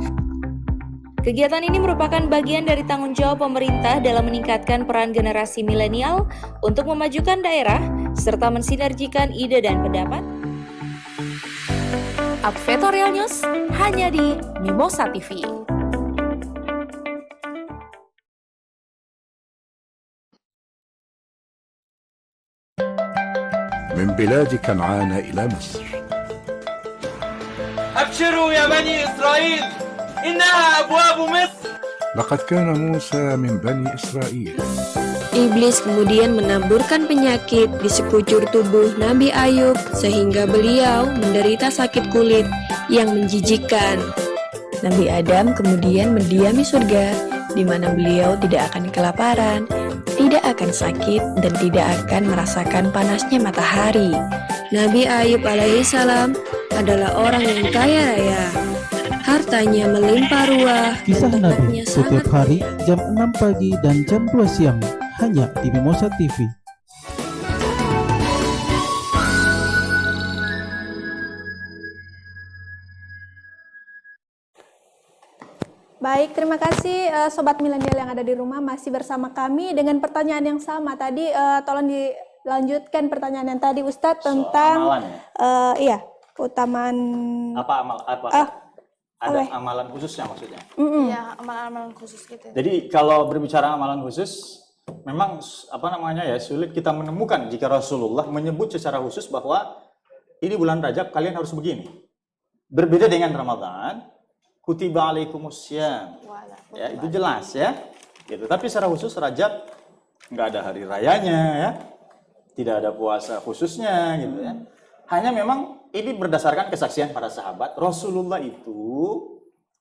Kegiatan ini merupakan bagian dari tanggung jawab pemerintah dalam meningkatkan peran generasi milenial untuk memajukan daerah serta mensinergikan ide dan pendapat. Advertorial News hanya di Mimosa TV. من بلاد كنعان إلى مصر. أبشروا يا بني إسرائيل إنها أبواب مصر. لقد كان موسى من بني إسرائيل. Iblis kemudian menaburkan penyakit di sekujur tubuh Nabi Ayub sehingga beliau menderita sakit kulit yang menjijikkan. Nabi Adam kemudian mendiami surga di mana beliau tidak akan kelaparan, tidak akan sakit, dan tidak akan merasakan panasnya matahari. Nabi Ayub alaihissalam adalah orang yang kaya raya. Hartanya melimpah ruah. Kisah Nabi setiap hari jam 6 pagi dan jam 2 siang hanya di Mimosa TV. Baik, terima kasih Sobat Milenial yang ada di rumah masih bersama kami dengan pertanyaan yang sama. Tadi tolong dilanjutkan pertanyaan yang tadi Ustadz tentang keutamaan Ada amalan khususnya maksudnya. Iya, amalan-amalan khusus gitu. Jadi kalau berbicara amalan khusus, memang sulit kita menemukan jika Rasulullah menyebut secara khusus bahwa ini bulan Rajab kalian harus begini. Berbeda dengan Ramadan, kutiba alaikumussyam. Ya, itu jelas ya. Gitu. Tapi secara khusus Rajab nggak ada hari rayanya ya. Tidak ada puasa khususnya gitu ya. Hanya memang ini berdasarkan kesaksian para sahabat. Rasulullah itu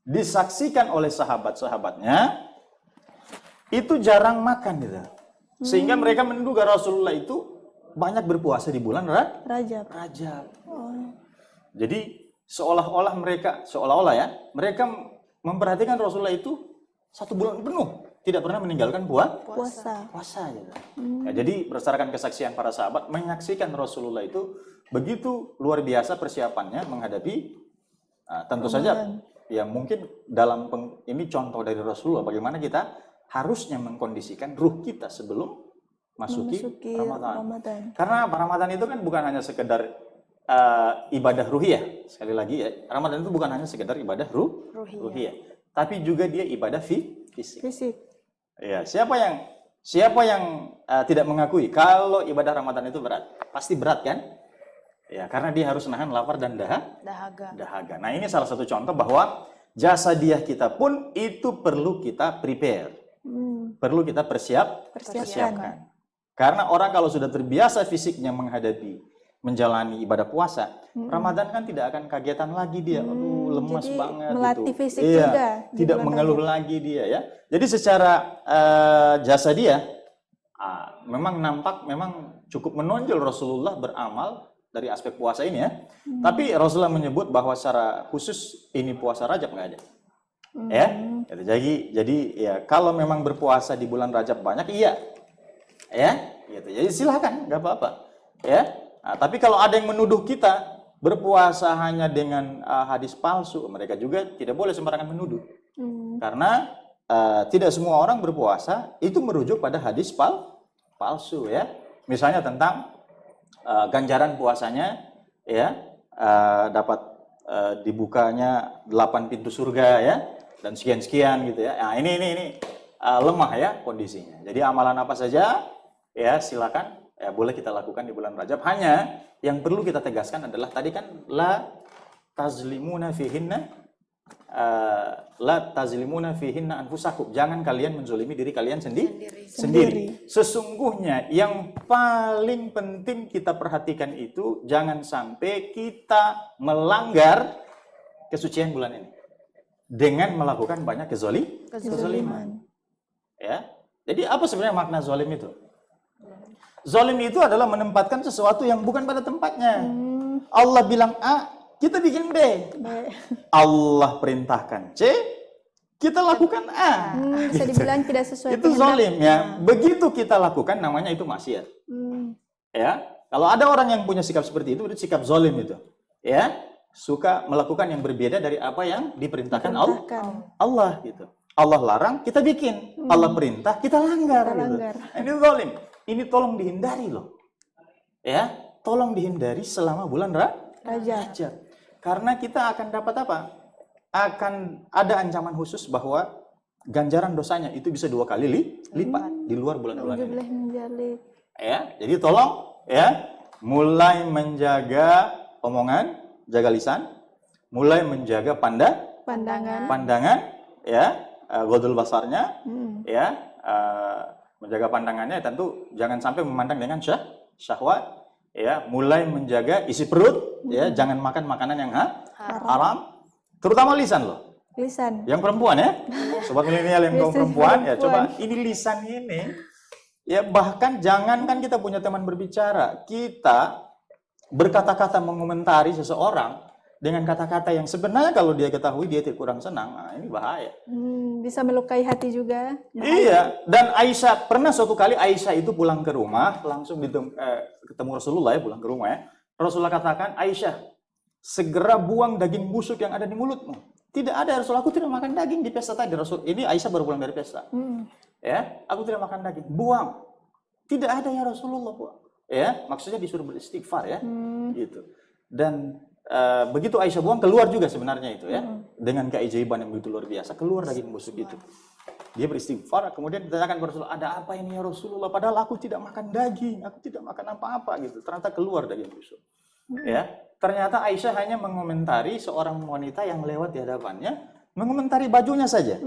disaksikan oleh sahabat-sahabatnya itu jarang makan gitu. Sehingga mereka menduga Rasulullah itu banyak berpuasa di bulan Rajab. Jadi seolah-olah mereka mereka memperhatikan Rasulullah itu 1 bulan penuh tidak pernah meninggalkan puasa gitu. Ya, jadi berdasarkan kesaksian para sahabat menyaksikan Rasulullah itu begitu luar biasa persiapannya menghadapi tentu saja ya mungkin ini contoh dari Rasulullah bagaimana kita harusnya mengkondisikan ruh kita sebelum masuki Ramadan. Karena Ramadan itu kan bukan hanya sekedar ibadah ruhiyah. Sekali lagi ya, Ramadan itu bukan hanya sekedar ibadah ruhiyah, tapi juga dia ibadah fisik. Ya, siapa yang tidak mengakui kalau ibadah Ramadan itu berat? Pasti berat kan? Ya, karena dia harus nahan lapar dan dahaga. Nah, ini salah satu contoh bahwa jasa dia kita pun itu perlu kita prepare. Perlu kita persiapkan. Karena orang kalau sudah terbiasa fisiknya menjalani ibadah puasa, Ramadan kan tidak akan kagetan lagi dia. Aduh, lemas banget melatih gitu. fisik juga. Tidak mengeluh lagi dia ya. Jadi secara jasa dia memang cukup menonjol Rasulullah beramal dari aspek puasa ini ya. Tapi Rasulullah menyebut bahwa secara khusus ini puasa Rajab nggak ada. Ya. Jadi ya kalau memang berpuasa di bulan Rajab banyak iya. Ya, gitu. Jadi silakan, nggak apa-apa. Ya. Nah, tapi kalau ada yang menuduh kita berpuasa hanya dengan hadis palsu, mereka juga tidak boleh sembarangan menuduh. Karena tidak semua orang berpuasa itu merujuk pada hadis palsu ya. Misalnya tentang ganjaran puasanya ya dapat dibukanya 8 pintu surga ya. dan sekian-sekian gitu ya. Nah, ini lemah ya kondisinya. Jadi amalan apa saja ya silakan ya boleh kita lakukan di bulan Rajab. Hanya yang perlu kita tegaskan adalah tadi kan la tazlimuna fihinna anfusakum. Jangan kalian menzolimi diri kalian sendiri. Sesungguhnya yang paling penting kita perhatikan itu jangan sampai kita melanggar kesucian bulan ini dengan melakukan banyak kezaliman. Ya. Jadi apa sebenarnya makna zalim itu? Zalim itu adalah menempatkan sesuatu yang bukan pada tempatnya. Allah bilang A, kita bikin B. Allah perintahkan C, kita lakukan A. Bisa dibilang tidak sesuai itu zalim ya. Begitu kita lakukan namanya itu maksiat. Ya. Kalau ada orang yang punya sikap seperti itu sikap zalim itu. Ya, suka melakukan yang berbeda dari apa yang diperintahkan Allah gitu. Allah larang, kita bikin. Allah perintah, kita langgar. Gitu. Ini zalim. Ini tolong dihindari loh. Ya, tolong dihindari selama bulan Rajab. Karena kita akan dapat apa? Akan ada ancaman khusus bahwa ganjaran dosanya itu bisa 2 kali lipat di luar bulan-bulan ini. Ya, jadi tolong ya mulai menjaga omongan, jaga lisan, mulai menjaga pandangan ya, godul basarnya ya, menjaga pandangannya tentu jangan sampai memandang dengan syahwat ya, mulai menjaga isi perut ya, jangan makan makanan yang haram, terutama lisan loh. Lisan. Yang perempuan ya. Sobat milenial yang kaum perempuan ya, coba ini lisan ini ya, bahkan jangankan kita punya teman berbicara, kita berkata-kata mengomentari seseorang dengan kata-kata yang sebenarnya kalau dia ketahui dia kurang senang, nah ini bahaya. Bisa melukai hati juga. Iya, dan Aisyah, pernah suatu kali Aisyah itu pulang ke rumah, langsung ketemu Rasulullah ya, pulang ke rumah ya. Rasulullah katakan, Aisyah, segera buang daging busuk yang ada di mulutmu. Tidak ada, Rasul, aku tidak makan daging di pesta tadi. Rasul, ini Aisyah baru pulang dari pesta. Ya, aku tidak makan daging, buang. Tidak ada ya Rasulullah, buang. Ya, maksudnya disuruh beristighfar ya, gitu. Dan begitu Aisyah buang, keluar juga sebenarnya itu ya, dengan keajaiban yang begitu luar biasa, keluar daging busuk itu. Dia beristighfar, kemudian ditanyakan kepada Rasulullah, ada apa ini ya Rasulullah? Padahal aku tidak makan daging, aku tidak makan apa-apa gitu. Ternyata keluar daging busuk. Ya, ternyata Aisyah hanya mengomentari seorang wanita yang lewat di hadapannya, mengomentari bajunya saja.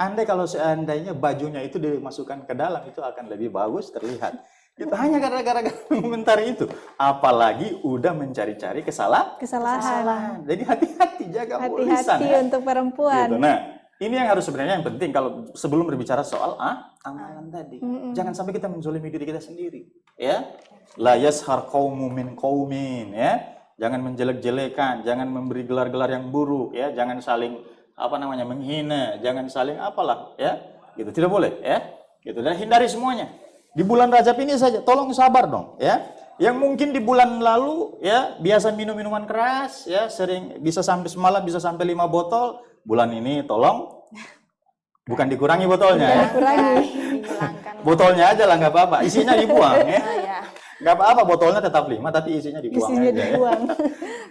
Andai kalau seandainya bajunya itu dimasukkan ke dalam, itu akan lebih bagus terlihat. Itu hanya gara-gara mengomentari itu. Apalagi udah mencari-cari kesalahan. Jadi hati-hati, jaga lisan. Hati-hati ya, untuk perempuan. Gitu. Nah, ini yang harus sebenarnya yang penting kalau sebelum berbicara soal amalan tadi. Jangan sampai kita menzolimi diri kita sendiri. Ya, la yashar qaumun min qaumin ya. Jangan menjelek-jelekan, jangan memberi gelar-gelar yang buruk ya, jangan saling menghina, jangan saling apalah ya. Gitu tidak boleh ya. Gitu, dan hindari semuanya. Di bulan Rajab ini saja, tolong sabar dong, ya. Yang mungkin di bulan lalu, ya, biasa minum minuman keras, ya, sering bisa sampai semalam bisa sampai 5 botol. Bulan ini tolong, bukan dikurangi botolnya, ya. Botolnya aja lah, nggak apa-apa. Isinya dibuang, ya. Nggak apa-apa, botolnya tetap 5, tapi isinya dibuang aja.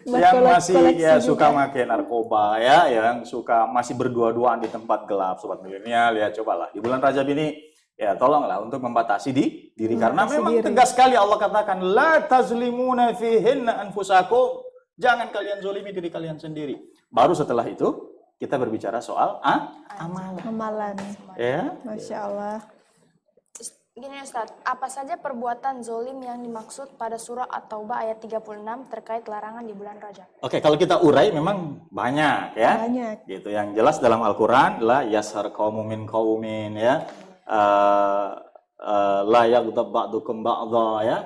Ya. Yang masih ya suka pakai narkoba, ya, yang suka masih berdua-duaan di tempat gelap, sobat milenial, ya, cobalah di bulan Rajab ini. Ya, tolonglah untuk membatasi diri karena memang tegas sekali Allah katakan la tazlimuna fihinna anfusakum. Jangan kalian zolimi diri kalian sendiri. Baru setelah itu kita berbicara soal amalan. Ya. Masya Allah. Gini Ustaz, apa saja perbuatan zolim yang dimaksud pada surah At-Taubah ayat 36 terkait larangan di bulan Rajab? Oke, kalau kita urai memang banyak ya. Banyak. Gitu, yang jelas dalam Al-Quran la yashar qaumun min qaumin ya. La yaghtab ba'dukum ba'dha ya.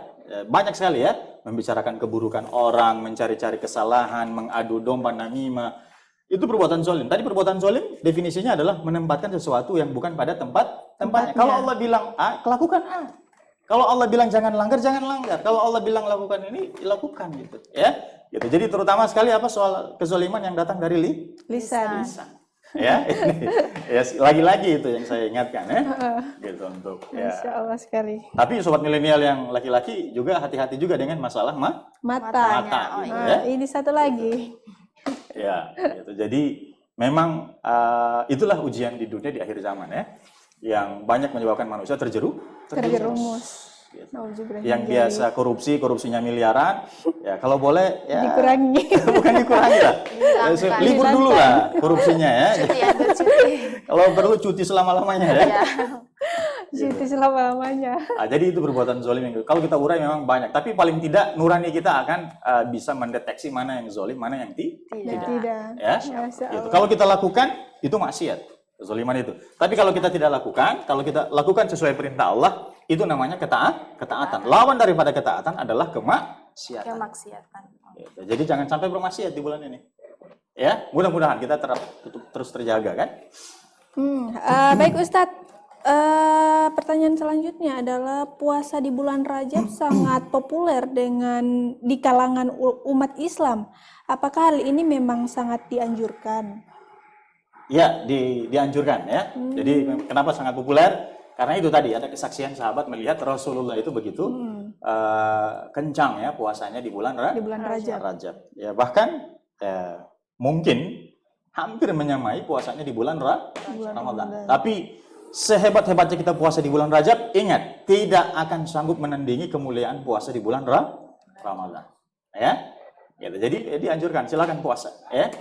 Banyak sekali ya membicarakan keburukan orang, mencari-cari kesalahan, mengadu domba, namimah. Itu perbuatan zalim. Tadi perbuatan zalim definisinya adalah menempatkan sesuatu yang bukan pada tempatnya. Kalau Allah bilang A, lakukan A. Kalau Allah bilang jangan langgar, jangan langgar. Kalau Allah bilang lakukan ini, lakukan gitu ya. Gitu. Jadi terutama sekali apa soal kezaliman yang datang dari lisan. Ya, ya lagi-lagi itu yang saya ingatkan ya, gitu untuk ya. Masya Allah sekali. Tapi sobat milenial yang laki-laki juga hati-hati juga dengan masalah mata. Gitu, ya. Ini satu lagi. Ya, gitu. Jadi memang itulah ujian di dunia di akhir zaman ya, yang banyak menyebabkan manusia terjerumus. Gitu. Yang biasa korupsinya miliaran, ya kalau boleh ya dikurangi. Bukan dikurangi lah, libur dulu lah korupsinya ya. Kalau perlu cuti selama-lamanya ya. Cuti selama-lamanya. Jadi itu perbuatan zolim yang kalau kita urai memang banyak, tapi paling tidak nurani kita akan bisa mendeteksi mana yang zolim, mana yang tidak. Ya, gitu. Kalau kita lakukan itu maksiat, kezoliman itu. Tapi kalau kita tidak lakukan, kalau kita lakukan sesuai perintah Allah, itu namanya ketaatan. Lawan daripada ketaatan adalah kemaksiatan. Gitu. Jadi jangan sampai bermaksiat di bulan ini. Ya, mudah-mudahan kita terus terjaga kan. Baik Ustadz. Pertanyaan selanjutnya adalah puasa di bulan Rajab sangat populer di kalangan umat Islam. Apakah hal ini memang sangat dianjurkan? Ya, dianjurkan ya. Jadi kenapa sangat populer? Karena itu tadi ada kesaksian sahabat melihat Rasulullah itu begitu kencang ya puasanya di bulan Rajab. Ya bahkan mungkin hampir menyamai puasanya di bulan Ramadan. Tapi sehebat-hebatnya kita puasa di bulan Rajab, ingat, tidak akan sanggup menandingi kemuliaan puasa di bulan Ramadan. Ya, gitu. Jadi dianjurkan, silakan puasa. Ya,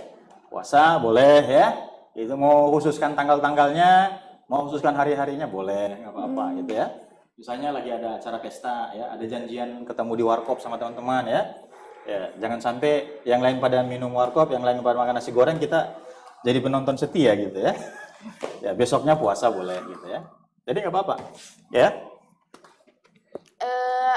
puasa boleh ya. Itu mau khususkan tanggal-tanggalnya, mau khususkan hari-harinya boleh, nggak apa-apa gitu ya. Misalnya lagi ada acara pesta, ya, ada janjian ketemu di warkop sama teman-teman ya. Ya, jangan sampai yang lain pada minum warkop, yang lain pada makan nasi goreng, kita jadi penonton setia gitu ya. Ya besoknya puasa boleh gitu ya. Jadi nggak apa-apa ya.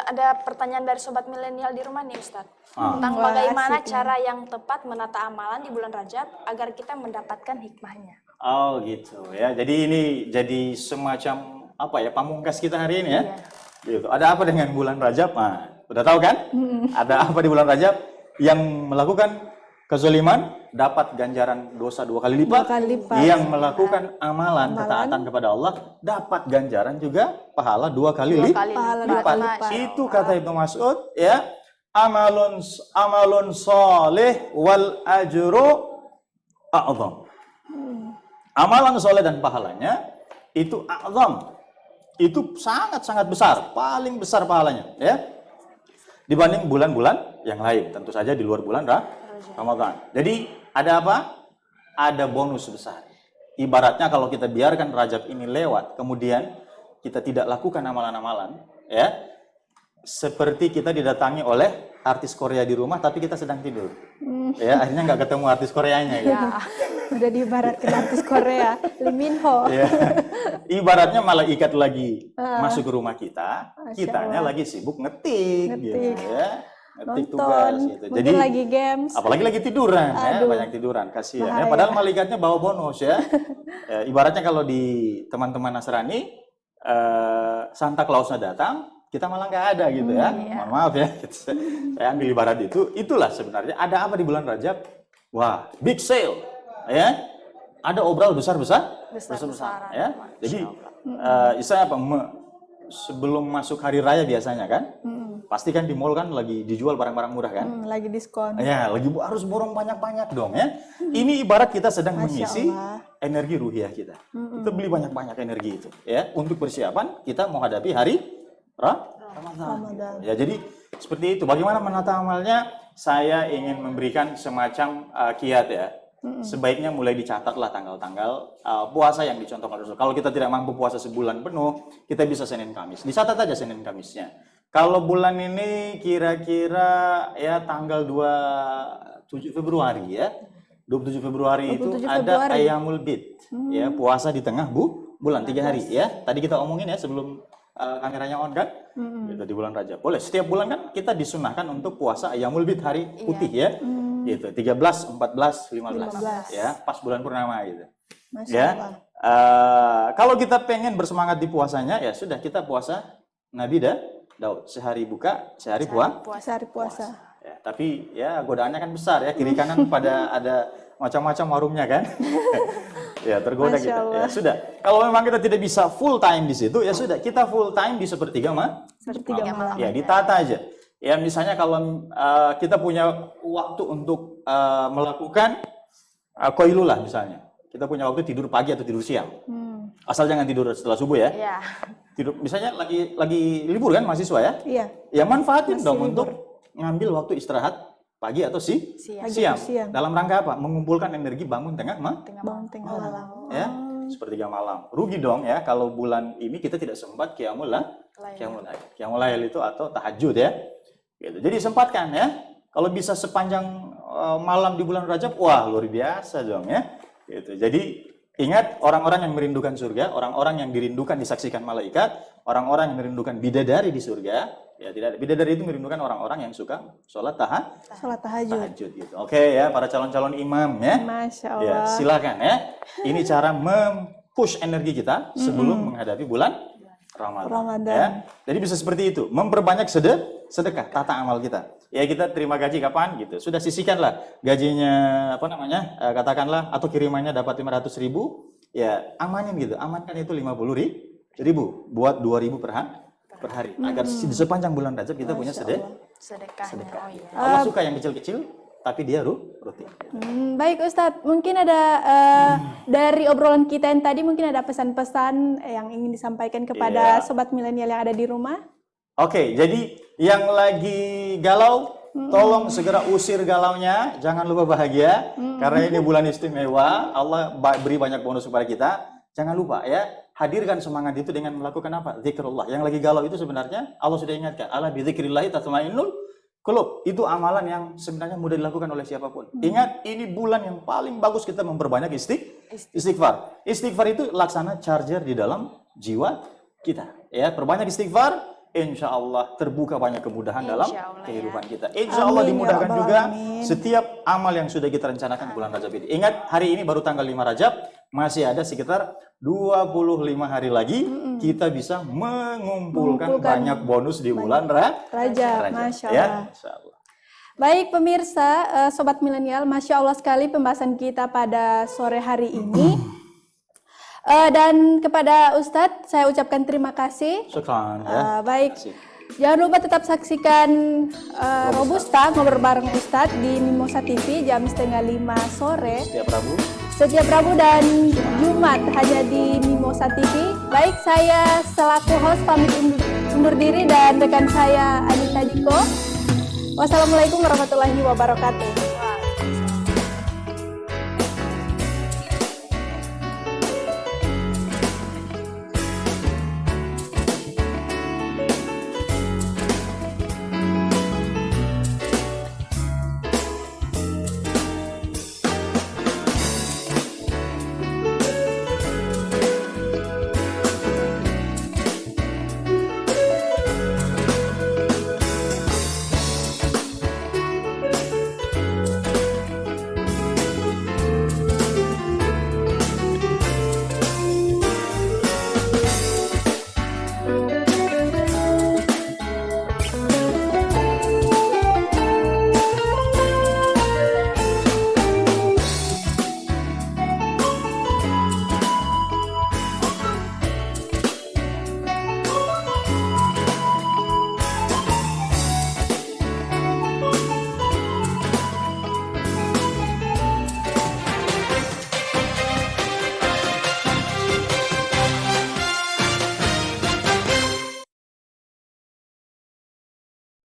Ada pertanyaan dari sobat milenial di rumah nih Ustadz tentang bagaimana cara yang tepat menata amalan di bulan Rajab agar kita mendapatkan hikmahnya. Oh gitu ya. Jadi ini jadi semacam apa ya, pamungkas kita hari ini ya. Gitu. Ada apa dengan bulan Rajab? Nah, udah tahu kan? Ada apa di bulan Rajab? Yang melakukan kezaliman dapat ganjaran dosa 2 kali lipat. Yang melakukan amalan ketaatan kepada Allah dapat ganjaran juga pahala 2 kali lipat. Itu kata Ibnu Mas'ud ya, amalun soleh wal ajru a'zam. Amalan soleh dan pahalanya itu a'zam. Itu sangat-sangat besar, paling besar pahalanya ya. Dibanding bulan-bulan yang lain, tentu saja di luar bulan Ramadan. Jadi ada apa? Ada bonus besar. Ibaratnya kalau kita biarkan Rajab ini lewat, kemudian kita tidak lakukan amalan-amalan, ya, seperti kita didatangi oleh artis Korea di rumah, tapi kita sedang tidur. Ya, akhirnya nggak ketemu artis Koreanya. Gitu. Ya, udah diibaratkan artis Korea, Lee Min Ho. Ya. Ibaratnya malaikat lagi masuk ke rumah kita, kitanya lagi sibuk ngetik. Gitu, ya. Ngetik tugas gitu. Jadi lagi games. Apalagi lagi tiduran ya, banyak tiduran, kasihan ya. Padahal malaikatnya bawa bonus ya. Ibaratnya kalau di teman-teman Nasrani Santa Clausnya datang, kita malah nggak ada gitu ya. Mohon maaf ya. Saya ambil ibarat itu. Itulah sebenarnya ada apa di bulan Rajab? Wah, big sale ya. Ada obral besar-besaran ya. Jadi istilahnya apa? Sebelum masuk hari raya biasanya kan? Pasti kan di mall kan lagi dijual barang-barang murah kan? Lagi diskon. Ya, lagi harus borong banyak-banyak dong ya. Ini ibarat kita sedang mengisi energi ruhiyah kita. Kita beli banyak-banyak energi itu ya untuk persiapan kita menghadapi hari Ramadan. Ya, jadi seperti itu. Bagaimana menata amalnya? Saya ingin memberikan semacam kiat ya. Sebaiknya mulai dicatatlah tanggal-tanggal puasa yang dicontohkan Rasul. Kalau kita tidak mampu puasa sebulan penuh, kita bisa Senin Kamis. Dicatat aja Senin Kamisnya. Kalau bulan ini kira-kira ya tanggal 27 Februari ya. 27 Februari itu ada Ayyamul Bid. Ya, puasa di tengah bulan 3 hari ya. Tadi kita omongin ya sebelum kameranya on kan? Gitu, di bulan Rajab. Boleh, setiap bulan kan kita disunahkan untuk puasa Ayyamul Bid, hari putih ya. Gitu, 13, 14, 15 ya, pas bulan purnama gitu. Ya. Kalau kita pengen bersemangat di puasanya ya sudah, kita puasa Nabi Daud, sehari buka, sehari puasa. Ya, tapi ya godaannya kan besar ya, kiri kanan pada ada macam-macam warungnya kan. Ya, tergoda kita. Ya sudah. Kalau memang kita tidak bisa full time di situ, ya sudah, kita full time di sepertiga malam. Ya, ditata aja. Ya, misalnya kalau kita punya waktu untuk melakukan Qailulah misalnya. Kita punya waktu tidur pagi atau tidur siang. Asal jangan tidur setelah subuh ya. Iya. Tidur misalnya lagi libur kan mahasiswa ya? Iya. Ya manfaatin Masih dong libur. untuk ngambil waktu istirahat pagi atau siang. Siang. Dalam rangka apa? Mengumpulkan energi bangun tengah Bangun tengah malam. ya. Sepertiga malam. Rugi dong ya kalau bulan ini kita tidak sempat qiyamul lail itu atau tahajud ya. Gitu. Jadi sempatkan ya. Kalau bisa sepanjang malam di bulan Rajab, wah luar biasa dong ya. Gitu. Jadi ingat, orang-orang yang merindukan surga, orang-orang yang dirindukan disaksikan malaikat, orang-orang yang merindukan bidadari di surga, ya tidak, bidadari itu merindukan orang-orang yang suka sholat tahajud gitu. Oke ya, para calon-calon imam ya. Masya Allah. Ya, silakan ya. Ini cara mempush energi kita sebelum menghadapi bulan Ramadan. Ya. Jadi bisa seperti itu, memperbanyak sedekah, tata amal kita. Ya kita terima gaji kapan gitu, sudah sisihkanlah gajinya katakanlah atau kirimannya dapat 500.000, ya amanin gitu, amankan itu 50.000 buat 2.000 per hari agar di sepanjang bulan Rajab kita punya sedekah. Oh iya. Allah suka yang kecil-kecil tapi dia rutin. Baik Ustadz, mungkin ada dari obrolan kita yang tadi mungkin ada pesan-pesan yang ingin disampaikan kepada sobat milenial yang ada di rumah. Oke, jadi yang lagi galau, tolong segera usir galaunya, jangan lupa bahagia, karena ini bulan istimewa, Allah beri banyak bonus kepada kita. Jangan lupa ya, hadirkan semangat itu dengan melakukan apa? Zikrullah. Yang lagi galau itu sebenarnya Allah sudah ingatkan, ala bi dzikrillah tatmainnul qulub. Itu amalan yang sebenarnya mudah dilakukan oleh siapapun. Ingat, ini bulan yang paling bagus kita memperbanyak istighfar. Istighfar itu laksana charger di dalam jiwa kita. Ya, perbanyak istighfar. Insya Allah terbuka banyak kemudahan dalam kehidupan kita. Insya Allah dimudahkan juga setiap amal yang sudah kita rencanakan bulan Rajab ini. Ingat, hari ini baru tanggal 5 Rajab, masih ada sekitar 25 hari lagi kita bisa mengumpulkan banyak bonus di bulan Rajab. Masya Allah. Ya, Insya Allah. Baik pemirsa, sobat milenial, Masya Allah sekali pembahasan kita pada sore hari ini. Dan kepada Ustadz, saya ucapkan terima kasih. Syukran ya. Baik, jangan lupa tetap saksikan Robusta ngobrol bareng Ustadz di Mimosa TV jam 4:30 sore. Setiap Rabu dan Jumat hanya di Mimosa TV. Baik, saya selaku host pamit undur diri dan rekan saya Anita Diko. Wassalamualaikum warahmatullahi wabarakatuh.